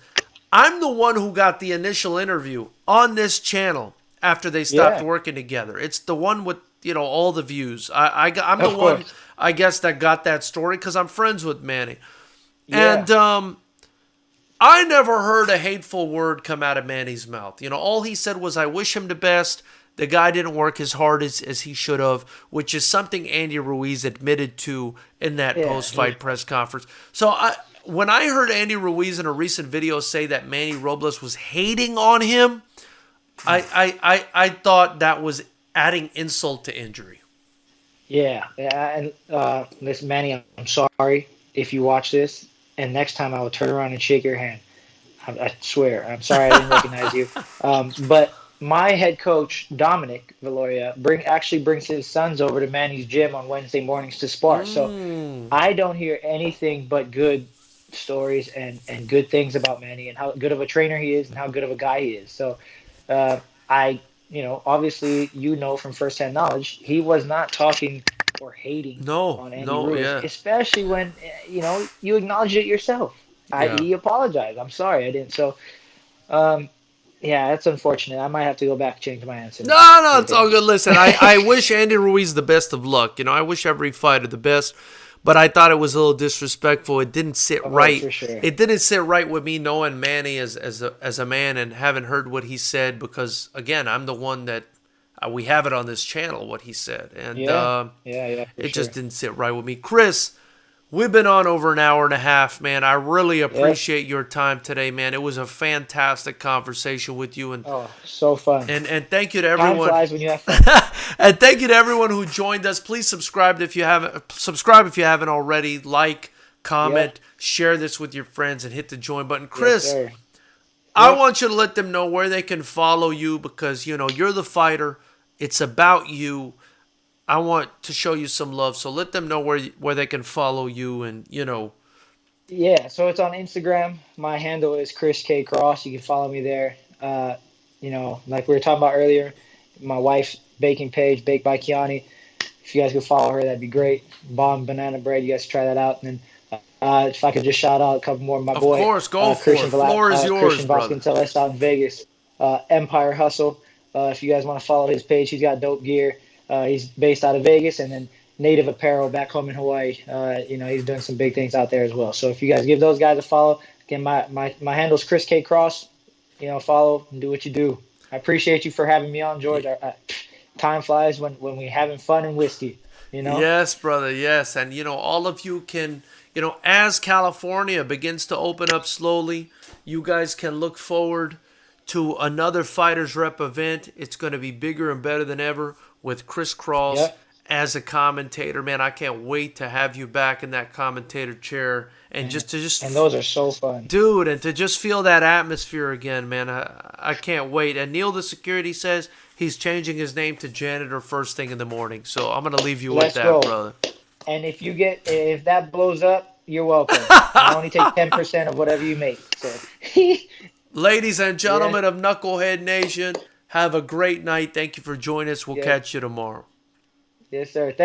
[SPEAKER 1] I'm the one who got the initial interview on this channel after they stopped working together. It's the one with, all the views. I'm the one, I guess, that got that story because I'm friends with Manny.
[SPEAKER 2] Yeah.
[SPEAKER 1] And I never heard a hateful word come out of Manny's mouth. All he said was, I wish him the best. The guy didn't work as hard as he should have, which is something Andy Ruiz admitted to in that post-fight press conference. So when I heard Andy Ruiz in a recent video say that Manny Robles was hating on him, I thought that was adding insult to injury.
[SPEAKER 2] Yeah. And listen, Manny, I'm sorry if you watch this, and next time I will turn around and shake your hand. I swear. I'm sorry I didn't recognize you. But my head coach, Dominic Valoria, actually brings his sons over to Manny's gym on Wednesday mornings to spar. So I don't hear anything but good stories and good things about Manny and how good of a trainer he is and how good of a guy he is. So obviously, from firsthand knowledge, he was not talking or hating on Andy Ruiz, especially when, you acknowledge it yourself. He apologized. I'm sorry I didn't. So, that's unfortunate. I might have to go back and change my answer.
[SPEAKER 1] No, it's all good. Listen, I wish Andy Ruiz the best of luck. I wish every fighter the best, but I thought it was a little disrespectful. It didn't sit right.
[SPEAKER 2] For sure.
[SPEAKER 1] It didn't sit right with me knowing Manny as a man and having heard what he said because, again, I'm the one that we have it on this channel, what he said. And it just didn't sit right with me. Chris, we've been on over an hour and a half, man. I really appreciate your time today, man. It was a fantastic conversation with you. And
[SPEAKER 2] so fun.
[SPEAKER 1] And thank you to everyone.
[SPEAKER 2] Time flies when you have fun.
[SPEAKER 1] And thank you to everyone who joined us. Please subscribe if you haven't already. Like, comment, share this with your friends, and hit the join button. Chris, I want you to let them know where they can follow you because, you're the fighter. It's about you. I want to show you some love, so let them know where they can follow you and,
[SPEAKER 2] Yeah, so it's on Instagram. My handle is Chris K. Cross. You can follow me there. Like we were talking about earlier, my wife's baking page, Baked by Kiani. If you guys could follow her, that'd be great. Bomb Banana Bread, you guys try that out. And then if I could just shout out a couple more of my boy.
[SPEAKER 1] Of course, go for it. Floor is yours,
[SPEAKER 2] Christian
[SPEAKER 1] brother.
[SPEAKER 2] Vasconcelos out in Vegas. Empire Hustle. If you guys want to follow his page, he's got dope gear. He's based out of Vegas, and then Native Apparel back home in Hawaii. He's doing some big things out there as well. So if you guys give those guys a follow, again, my handle's Chris K. Cross. Follow and do what you do. I appreciate you for having me on, George. Time flies when we're having fun and whiskey.
[SPEAKER 1] Yes, brother. Yes, and all of you can. As California begins to open up slowly, you guys can look forward to another Fighters Rep event. It's going to be bigger and better than ever with Chris Cross as a commentator. Man, I can't wait to have you back in that commentator chair and
[SPEAKER 2] and those are so fun,
[SPEAKER 1] dude, and to just feel that atmosphere again, man. I can't wait. And Neil, the security, says he's changing his name to janitor first thing in the morning. So I'm going to leave you with that, brother.
[SPEAKER 2] And if that blows up, you're welcome. I only take 10% of whatever you make. So
[SPEAKER 1] Ladies and gentlemen of Knucklehead Nation, have a great night. Thank you for joining us. We'll catch you tomorrow.
[SPEAKER 2] Yes, sir. Thank